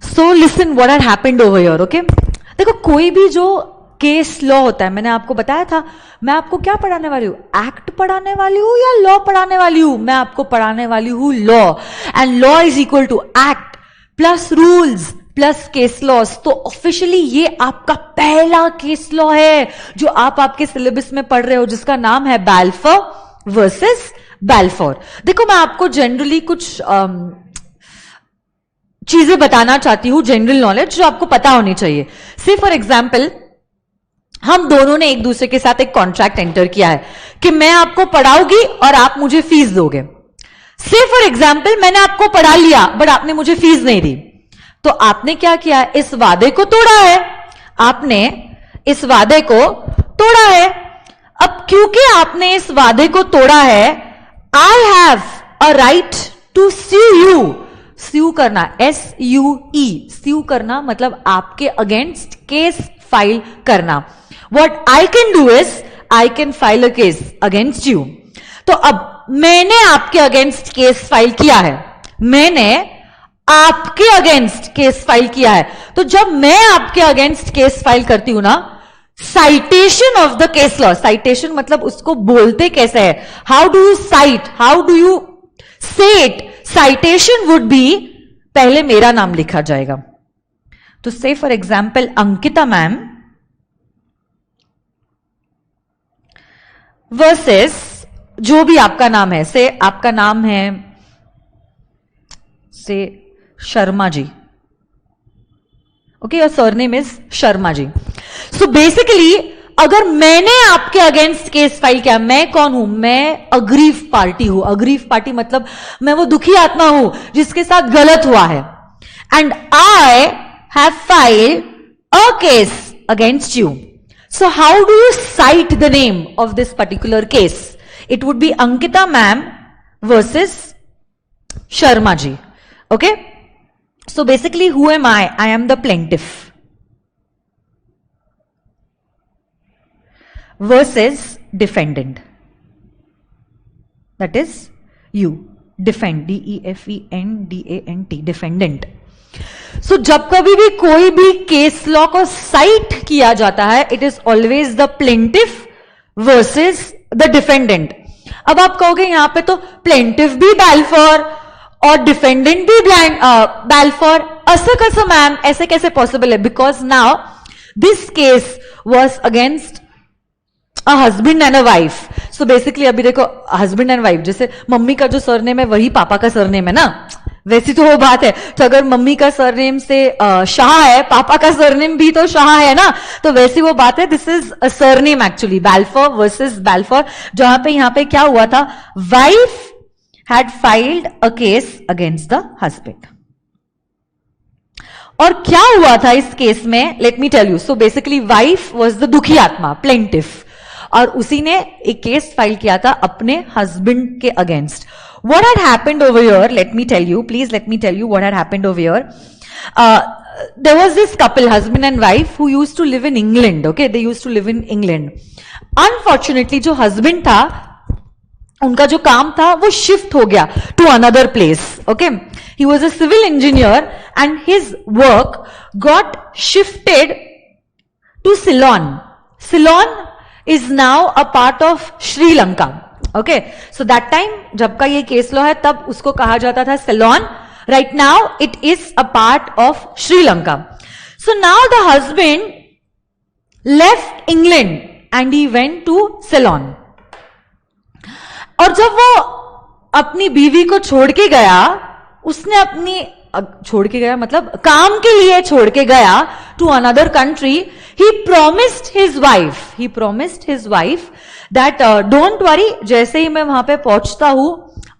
So listen what had happened over here. Okay, देखो कोई भी जो case law होता है, मैंने आपको बताया था मैं आपको क्या पढ़ाने वाली हूं, एक्ट पढ़ाने वाली हूं या लॉ पढ़ाने वाली हूं. मैं आपको पढ़ाने वाली हूं law, and law is equal to act plus rules plus case laws. तो ऑफिशियली ये आपका पहला केस लॉ है जो आप आपके सिलेबस में पढ़ रहे हो, जिसका नाम है बाल्फोर वर्सेस बाल्फोर. देखो मैं आपको जनरली कुछ चीजें बताना चाहती हूं, जनरल नॉलेज जो आपको पता होनी चाहिए. से फॉर एग्जाम्पल हम दोनों ने एक दूसरे के साथ एक कॉन्ट्रैक्ट एंटर किया है कि मैं आपको पढ़ाऊंगी और आप मुझे फीस दोगे. से फॉर एग्जाम्पल मैंने आपको पढ़ा लिया बट आपने मुझे फीस नहीं दी. तो आपने क्या किया, इस वादे को तोड़ा है. आपने इस वादे को तोड़ा है. अब क्योंकि आपने इस वादे को तोड़ा है, I have a right to sue you. Sue करना SUE, स्यू करना मतलब आपके अगेंस्ट केस फाइल करना. What I can do is I can file a case against you. तो अब मैंने आपके अगेंस्ट केस फाइल किया है, मैंने आपके अगेंस्ट केस फाइल किया है. तो जब मैं आपके अगेंस्ट केस फाइल करती हूं ना, citation of the case law, citation मतलब उसको बोलते कैसे है, how do you site, how do you से इट. साइटेशन वुड बी पहले मेरा नाम लिखा जाएगा. तो से for example Ankita ma'am versus जो भी आपका नाम है, से आपका नाम है say Sharma ji. Okay, your surname is Sharma ji. So basically अगर मैंने आपके अगेंस्ट केस फाइल किया, मैं कौन हूं, मैं अग्रीव पार्टी हूं. अग्रीव पार्टी मतलब मैं वो दुखी आत्मा हूं जिसके साथ गलत हुआ है. And I have filed a case against you. So how do you cite the name of this particular case? It would be Ankita ma'am versus Sharma ji. Okay, so basically who am I am the plaintiff. versus defendant. That is you. Defend, D-E-F-E-N-D-A-N-T, defendant. So जब कभी भी कोई भी case law को site किया जाता है, it is always the plaintiff versus the defendant. अब आप कहोगे यहां पे तो प्लेंटिफ भी बैल्फोर और डिफेंडेंट भी बैल्फोर. असं कसं मैम, ऐसे कैसे पॉसिबल है? Because now this case was against a husband and a wife. So basically अभी देखो, हस्बैंड एंड वाइफ, जैसे मम्मी का जो सरनेम है वही पापा का सरनेम है ना, वैसी तो वो बात है. तो अगर मम्मी का सरनेम से शाह है, पापा का सरनेम भी तो शाह है ना, तो वैसी वो बात है. This is a surname actually, Balfour versus Balfour. जहां पे यहां पे क्या हुआ था, wife had filed a case against the husband. और क्या हुआ था इस केस में, let me tell you. So basically wife was the दुखी आत्मा, प्लेंटिफ, और उसी ने एक केस फाइल किया था अपने हस्बैंड के against. What had happened over here, let me tell you, please let me tell you what had happened over here. There was this couple, husband and wife, who used to live in England. Okay, they used to live in England. Unfortunately, जो husband था, उनका जो काम था वो shift हो गया to another place. Okay, he was a civil engineer and his work got shifted to Ceylon. Ceylon is now a part of Sri Lanka. Okay, so that time जब का ये केस लॉ है तब उसको कहा जाता था Ceylon. Right now it is a part of Sri Lanka. So now the husband left England and he went to Ceylon. और जब वो अपनी बीवी को छोड़ के गया, उसने अपनी छोड़ के गया मतलब काम के लिए छोड़ के गया to another country. He promised his wife that don't worry, जैसे ही मैं वहां पे पहुंचता हूं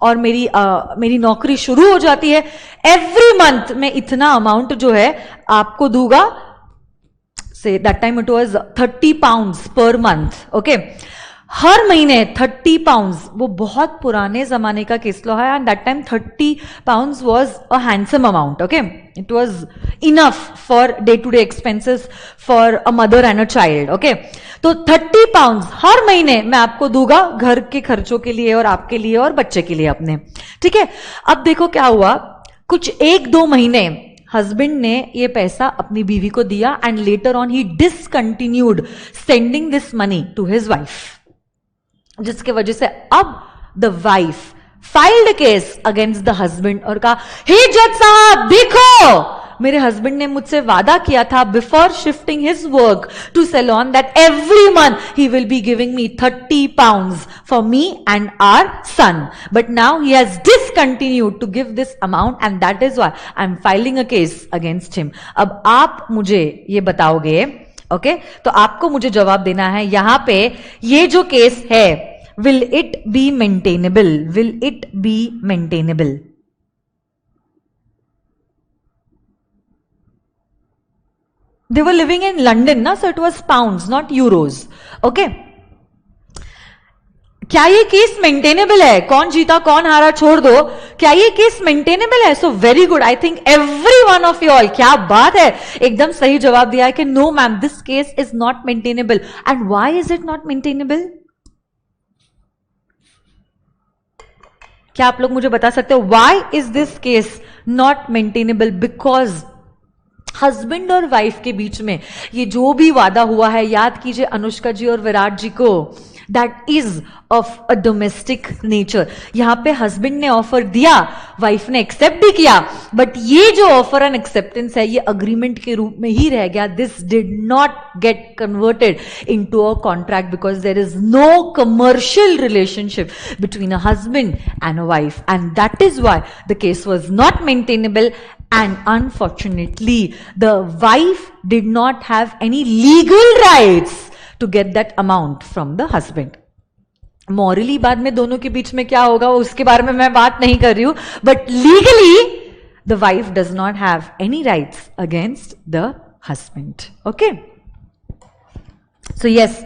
और मेरी नौकरी शुरू हो जाती है, एवरी मंथ मैं इतना अमाउंट जो है आपको दूंगा. Say that time it was 30 pounds per month. Okay, हर महीने 30 pounds, वो बहुत पुराने जमाने का केस लॉ है. And that time 30 pounds was a handsome amount. Okay, it was enough for day to day expenses for a mother and a child. Okay, तो 30 pounds हर महीने मैं आपको दूंगा घर के खर्चों के लिए और आपके लिए और बच्चे के लिए अपने. ठीक है, अब देखो क्या हुआ, कुछ 1-2 महीने हस्बैंड ने ये पैसा अपनी बीवी को दिया and later on he discontinued sending this money to his wife, जिसके वजह से अब the wife filed case against the husband और कहा, हे जज साहब देखो, मेरे हस्बैंड ने मुझसे वादा किया था before shifting his work to Ceylon that every month he will be giving me 30 pounds for me and our son, but now he has discontinued to give this amount and that is why I am filing a case against him. अब आप मुझे ये बताओगे, okay, तो आपको मुझे जवाब देना है यहां पे, ये जो केस है will it be maintainable, will it be maintainable? They were living in London ना, so it was pounds, not euros. Okay? क्या ये केस मेंटेनेबल है? कौन जीता कौन हारा छोड़ दो, क्या ये केस मेंटेनेबल है? So very good, I think every one of you all, क्या बात है, एकदम सही जवाब दिया है कि no ma'am, this case is not maintainable. And why is it not maintainable? क्या आप लोग मुझे बता सकते हो why is this case not maintainable? Because husband और वाइफ के बीच में ये जो भी वादा हुआ है, याद कीजिए अनुष्का जी और विराट जी को, that is of a domestic nature. यहां पे हस्बैंड ने ऑफर दिया, वाइफ ने एक्सेप्ट भी किया, बट ये जो ऑफर एंड एक्सेप्टेंस है ये अग्रीमेंट के रूप में ही रह गया. This did not get converted into a contract because there is no commercial relationship between a husband and a wife, and that is why the case was not maintainable. And unfortunately, the wife did not have any legal rights to get that amount from the husband. Morally बाद में दोनों के बीच में क्या होगा उसके बारे में मैं बात नहीं कर रही हूं, but legally the wife does not have any rights against the husband. Okay? So yes,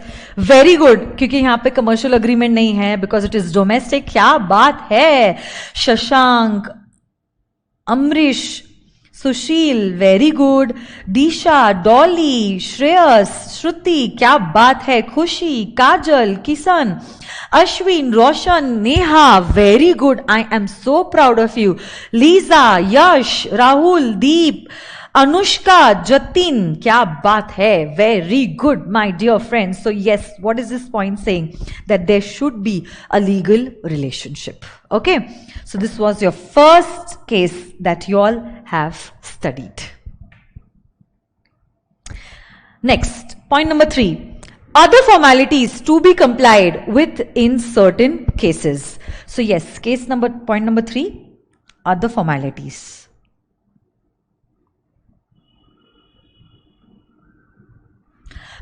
very good, क्योंकि यहां पे कमर्शियल अग्रीमेंट नहीं है because it is domestic. क्या बात है Shashank, Amrish, Sushil, very good. Disha, Dolly, Shreyas, Shruti, क्या बात है. Khushi, Kajal, Kishan, Ashwin, Roshan, Neha, very good. I am so proud of you. Liza, Yash, Rahul, Deep, Anushka, Jatin, क्या बात है. Very good my dear friends. So yes, what is this point saying? That there should be a legal relationship. Okay, so this was your first case that you all have studied. Next, point number 3. Other formalities to be complied with in certain cases. So yes, point number 3, other formalities.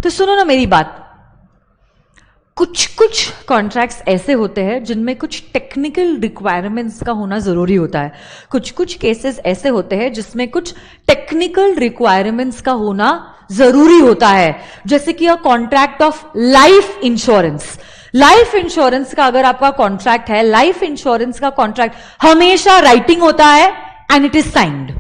तो सुनो ना मेरी बात, कुछ कुछ contracts ऐसे होते हैं जिनमें कुछ टेक्निकल रिक्वायरमेंट्स का होना जरूरी होता है. कुछ कुछ केसेस ऐसे होते हैं जिसमें कुछ टेक्निकल रिक्वायरमेंट्स का होना जरूरी होता है, जैसे कि a contract of life insurance. Life insurance का अगर आपका कॉन्ट्रैक्ट है, लाइफ इंश्योरेंस का कॉन्ट्रैक्ट हमेशा राइटिंग होता है and it is signed.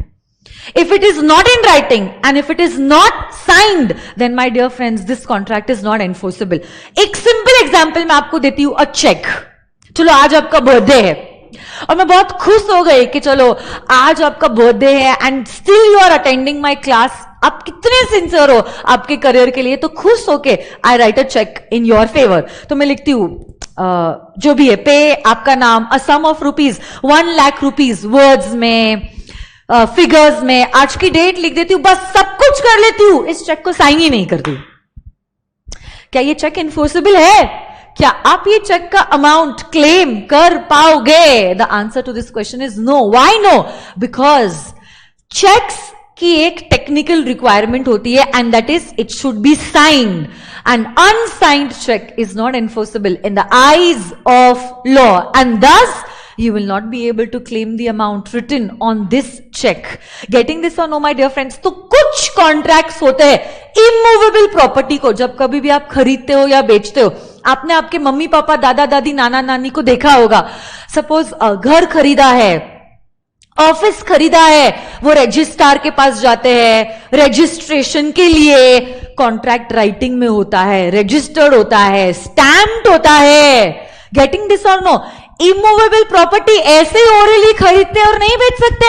If it is not in writing and if it is not signed, then my dear friends, this contract is not enforceable. एक simple example मैं आपको देती हूँ, a check. चलो आज आपका बर्थडे है और मैं बहुत खुश हो गई कि चलो आज आपका बर्थडे है and still you are attending my class. आप कितने सिंसियर हो आपके करियर के लिए, तो खुश होके I write a cheque in your favour. तो मैं लिखती हूँ जो भी है, पे आपका नाम, a sum of rupees, 1 lakh rupees, words में, फिगर्स में, आज की डेट लिख देती हूं, बस सब कुछ कर लेती हूं, इस चेक को साइन ही नहीं करती. क्या ये चेक इन्फोर्सेबल है? क्या आप ये चेक का अमाउंट क्लेम कर पाओगे? The answer to this question is no. Why no? Because cheques की एक टेक्निकल रिक्वायरमेंट होती है and that is it should be signed. And unsigned cheque is not enforceable in the eyes of law and thus you will not be able to claim the amount written on this check. Getting this or no my dear friends? तो कुछ contracts होते हैं immovable property को, जब कभी भी आप खरीदते हो या बेचते हो, आपने आपके मम्मी पापा, दादा दादी, नाना नानी को देखा होगा. सपोज घर खरीदा है, ऑफिस खरीदा है, वो रजिस्ट्रार के पास जाते हैं रजिस्ट्रेशन के लिए. कॉन्ट्रैक्ट राइटिंग में होता है, रजिस्टर्ड होता है, स्टैम्प्ड होता है. गेटिंग दिस और नो? इमूवेबल प्रॉपर्टी ऐसे ओरली खरीदते और नहीं बेच सकते.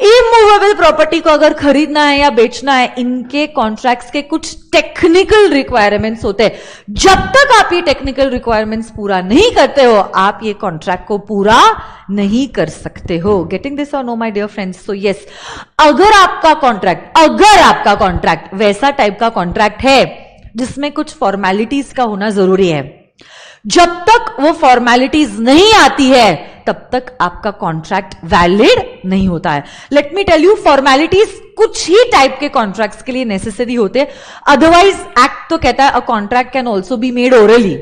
इमूवेबल प्रॉपर्टी को अगर खरीदना है या बेचना है, इनके कॉन्ट्रैक्ट्स के कुछ टेक्निकल रिक्वायरमेंट्स होते हैं. जब तक आप ये टेक्निकल रिक्वायरमेंट्स पूरा नहीं करते हो, आप ये कॉन्ट्रैक्ट को पूरा नहीं कर सकते हो. गेटिंग दिस और no my dear friends? So yes, अगर आपका कॉन्ट्रैक्ट वैसा टाइप का कॉन्ट्रैक्ट है जिसमें कुछ फॉर्मेलिटीज का होना जरूरी है, जब तक वो फॉर्मेलिटीज नहीं आती है तब तक आपका कॉन्ट्रैक्ट वैलिड नहीं होता है. Let me tell you, formalities कुछ ही टाइप के कॉन्ट्रैक्ट्स के लिए नेसेसरी होते हैं. अदरवाइज एक्ट तो कहता है a contract can also be made orally.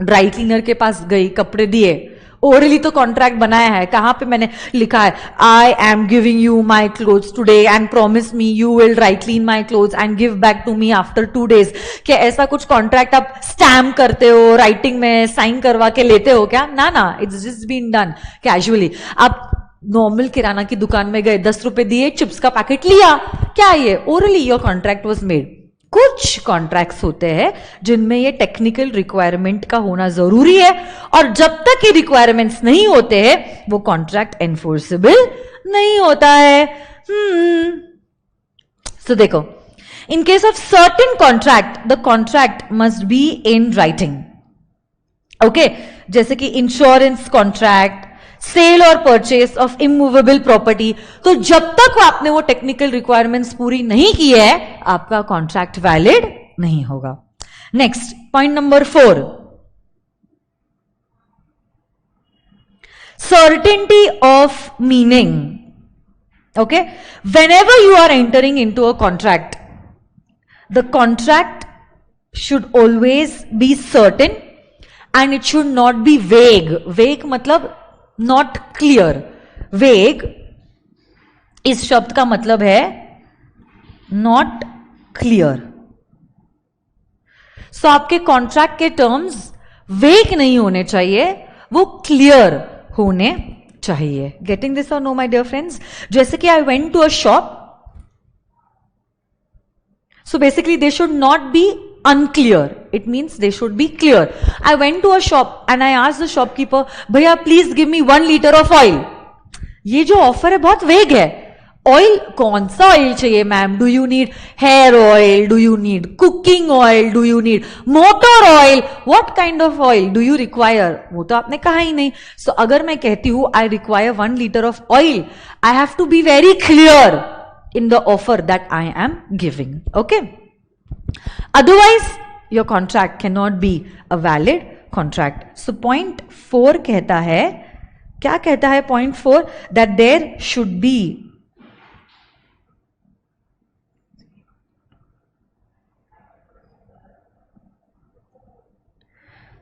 Dry cleaner के पास गई, कपड़े दिए, ओरली तो कॉन्ट्रैक्ट बनाया है. कहां पे मैंने लिखा है, I am giving you my clothes today and promise me you will dry clean my clothes and give back to me after 2 days. क्या ऐसा कुछ कॉन्ट्रैक्ट आप स्टैम्प करते हो, राइटिंग में साइन करवा के लेते हो क्या? ना, it's just been done casually. आप नॉर्मल किराना की दुकान में गए, 10 रुपए दिए, चिप्स का पैकेट लिया, क्या ये orally your contract was made. कुछ कॉन्ट्रैक्ट्स होते हैं जिनमें ये टेक्निकल रिक्वायरमेंट का होना जरूरी है, और जब तक ये रिक्वायरमेंट्स नहीं होते हैं वो कॉन्ट्रैक्ट एनफोर्सेबल नहीं होता है. सो देखो, in case of certain contract the contract must be in writing. Okay, जैसे कि इंश्योरेंस कॉन्ट्रैक्ट, सेल और परचेस ऑफ इमूवेबल प्रॉपर्टी. तो जब तक आपने वो टेक्निकल रिक्वायरमेंट्स पूरी नहीं की है, आपका कॉन्ट्रैक्ट वैलिड नहीं होगा. Next, point number 4, certainty of meaning. Okay, whenever you are entering into a contract, the contract should always be certain and it should not be vague. Vague मतलब not clear. वेग इस शब्द का मतलब है not clear. सो आपके contract के terms वेग नहीं होने चाहिए, वो क्लियर होने चाहिए. Getting this or no, my dear friends? जैसे कि I went to a shop. So basically they should not be unclear. It means they should be clear. I went to a shop and I asked the shopkeeper, भैया please give me 1 liter of oil. ये जो offer है बहुत वेग है. Oil कौन सा oil चाहिए ma'am? Do you need hair oil? Do you need cooking oil? Do you need motor oil? What kind of oil do you require? वो तो आपने कहा ही नहीं. सो अगर मैं कहती हूं I require 1 liter of oil, I have to be very clear in the offer that I am giving. Okay? Otherwise, your contract cannot be a valid contract. So point 4 कहता है, क्या कहता है point 4? That there should be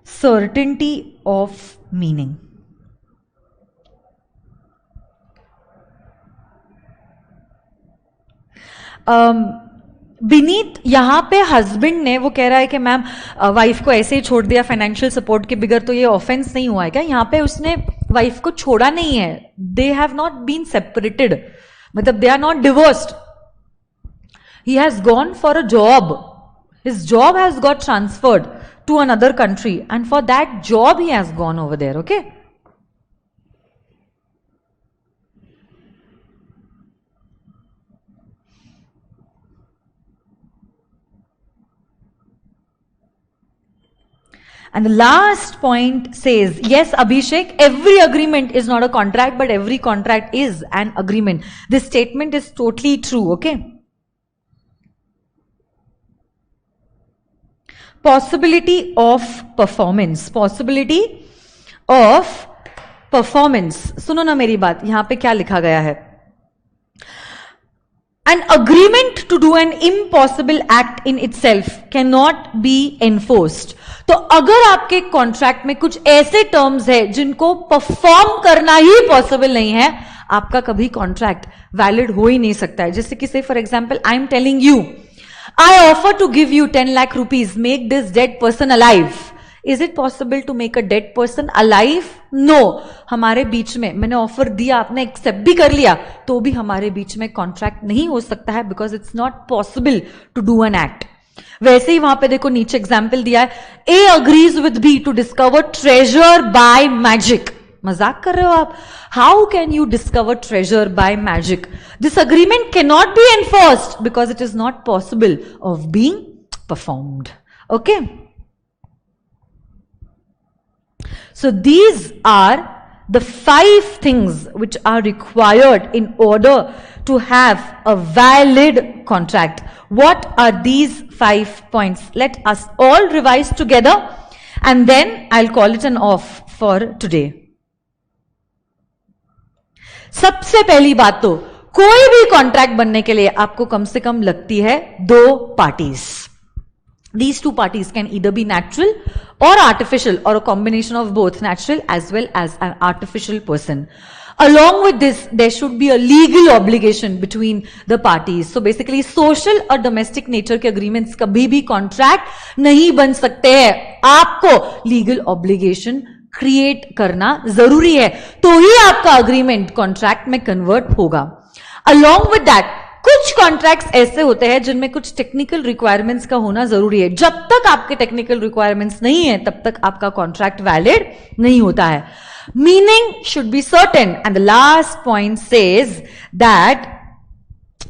certainty of meaning. Vineet यहां पे husband ने वो कह रहा है कि मैम वाइफ को ऐसे ही छोड़ दिया फाइनेंशियल सपोर्ट के बगैर, तो ये ऑफेंस नहीं हुआ है क्या? यहां पे उसने वाइफ को छोड़ा नहीं है. They have not been separated, मतलब they are not divorced. He has gone for a job. His job has got transferred to another country and for that job he has gone over there. Okay? And the last point says, yes, Abhishek, every agreement is not a contract, but every contract is an agreement. This statement is totally true, okay? Possibility of performance. Possibility of performance. सुनो ना मेरी बात, यहां पे क्या लिखा गया है? An agreement to do an impossible act in itself cannot be enforced. तो अगर आपके कॉन्ट्रैक्ट में कुछ ऐसे टर्म्स है जिनको परफॉर्म करना ही पॉसिबल नहीं है, आपका कभी कॉन्ट्रैक्ट वैलिड हो ही नहीं सकता है. जैसे कि से for example I am telling you, I offer to give you 10 lakh rupees, make this dead person alive. Is it possible to make a dead person alive? No. हमारे बीच में मैंने ऑफर दिया, आपने एक्सेप्ट भी कर लिया, तो भी हमारे बीच में कॉन्ट्रैक्ट नहीं हो सकता है, because it's not possible to do an act. वैसे ही वहां पे देखो नीचे एग्जाम्पल दिया है, A agrees with B to discover treasure by magic. मजाक कर रहे हो आप? How can you discover treasure by magic? This agreement can not be enforced because it is not possible of being performed. Okay? So these are the 5 things which are required in order to have a valid contract. What are these 5 points? Let us all revise together and then I'll call it an off for today. सबसे पहली बात तो कोई भी contract बनने के लिए आपको कम से कम लगती है 2 parties. These 2 parties can either be natural or artificial, or a combination of both natural as well as an artificial person. Along with this, there should be a legal obligation between the parties. So basically, social और domestic nature के agreements कभी भी contract नहीं बन सकते हैं. आपको legal obligation create करना जरूरी है, तो ही आपका agreement contract में convert होगा. Along with that, कुछ कॉन्ट्रैक्ट्स ऐसे होते हैं जिनमें कुछ टेक्निकल रिक्वायरमेंट्स का होना जरूरी है. जब तक आपके टेक्निकल रिक्वायरमेंट्स नहीं है, तब तक आपका कॉन्ट्रैक्ट वैलिड नहीं होता है. Meaning should be certain. And the last point says that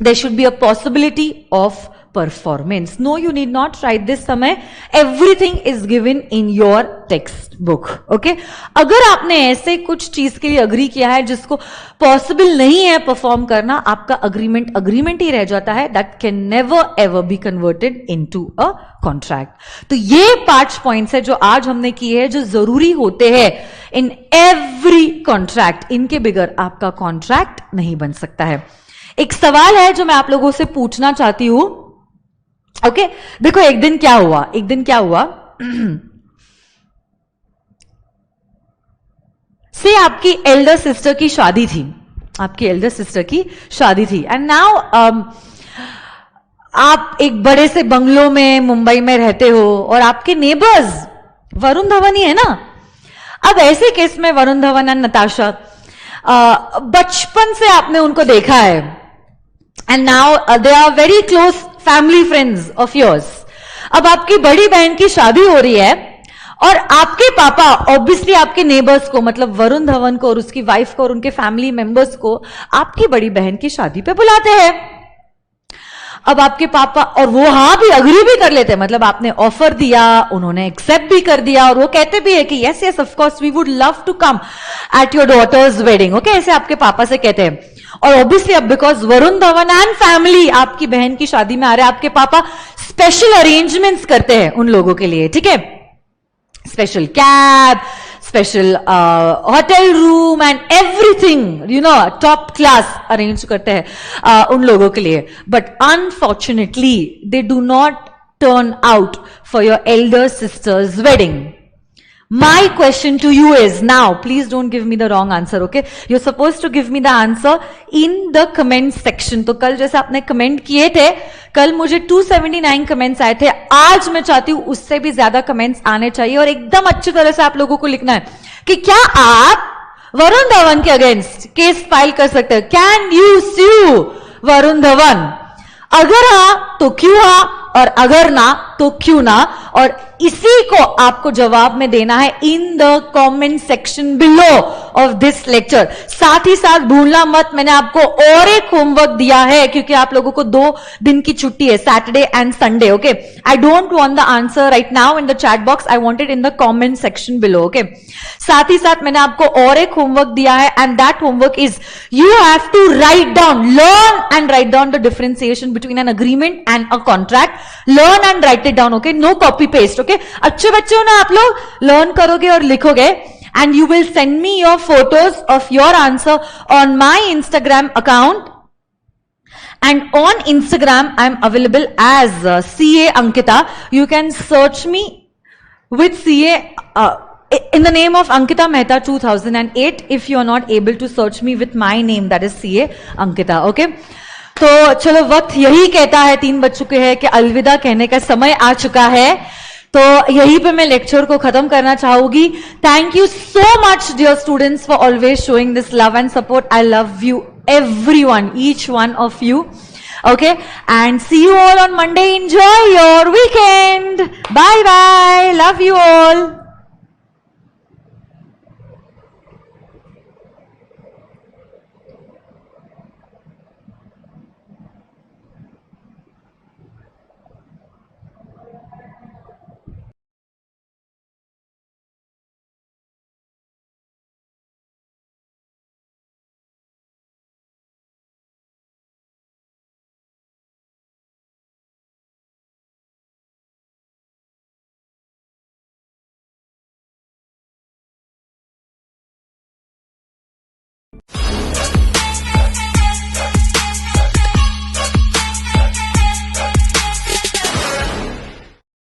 there should be a possibility of performance. No, you need not write this समय. Everything is given in your textbook. Okay? अगर आपने ऐसे कुछ चीज के लिए अग्री किया है जिसको पॉसिबल नहीं है परफॉर्म करना, आपका अग्रीमेंट ही रह जाता है. That can never ever be converted into a contract. तो ये 5 पॉइंट्स है जो आज हमने किए हैं, जो जरूरी होते हैं इन एवरी कॉन्ट्रैक्ट. इनके बगैर आपका कॉन्ट्रैक्ट नहीं बन सकता है. एक सवाल है जो मैं आप लोगों से पूछना चाहती हूं. ओके? देखो एक दिन क्या हुआ से आपकी एल्डर सिस्टर की शादी थी. एंड नाउ आप एक बड़े से बंगलो में मुंबई में रहते हो और आपके नेबर्स वरुण धवन ही है ना. अब ऐसे केस में वरुण धवन एंड नताशा, बचपन से आपने उनको देखा है and now they are very close family friends of yours. अब आपकी बड़ी बहन की शादी हो रही है और आपके पापा ऑब्वियसली आपके नेबर्स को, मतलब वरुण धवन को और उसकी वाइफ को और उनके फैमिली मेंबर्स को आपकी बड़ी बहन की शादी पे बुलाते हैं. अब आपके पापा, और वो हाँ भी अग्री भी कर लेते हैं, मतलब आपने ऑफर दिया, उन्होंने एक्सेप्ट भी कर दिया और वो कहते भी है कि yes yes of course we would love to come at your daughter's wedding. Okay, ऐसे आपके पापा से कहते हैं. और ऑब्वियसली अब because Varun Dhawan and family आपकी बहन की शादी में आ रहे हैं, आपके पापा स्पेशल अरेंजमेंट्स करते हैं उन लोगों के लिए. ठीक है, special cab, special hotel room and everything, you know, top class arrange करते हैं उन लोगों के लिए. But unfortunately they do not turn out for your Elder sisters wedding. My question to you is now, please don't give me the wrong answer, okay? You're supposed to give me the answer in the comment section. तो कल जैसे आपने comment किए थे, कल मुझे 279 comments आए थे, आज मैं चाहती हूं उससे भी ज्यादा कमेंट्स आने चाहिए और एकदम अच्छी तरह से आप लोगों को लिखना है कि क्या आप वरुण धवन के अगेंस्ट केस फाइल कर सकते हैं. Can you sue Varun Dhawan? अगर हाँ तो क्यों हाँ, और अगर ना तो क्यों ना, और इसी को आपको जवाब में देना है in the comment section below of this lecture. साथ ही साथ भूलना मत, मैंने आपको और एक होमवर्क दिया है क्योंकि आप लोगों को 2 दिन की छुट्टी है, Saturday and Sunday. Okay, I don't want the answer right now in the chat box, I want it in the comment section below. Okay, साथ ही साथ मैंने आपको और एक होमवर्क दिया है and that homework is you have to write down, learn and write down the differentiation between an agreement and a contract. Learn and write it down. Okay, no copy paste. Okay, अच्छे बच्चे हो ना आप लोग, learn करोगे और लिखोगे and you will send me your photos of your answer on my Instagram account. And on Instagram I'm available as CA Ankita. You can search me with CA in the name of Ankita Mehta 2008 if you are not able to search me with my name, that is CA Ankita. Okay, तो चलो वक्त यही कहता है, 3 बज चुके हैं कि अलविदा कहने का समय आ चुका है. तो यहीं पे मैं लेक्चर को खत्म करना चाहूंगी. Thank you so much dear students for always showing this love and support. I love you everyone, each one of you. Okay, and see you all on Monday. Enjoy your weekend. Bye bye. Love you all.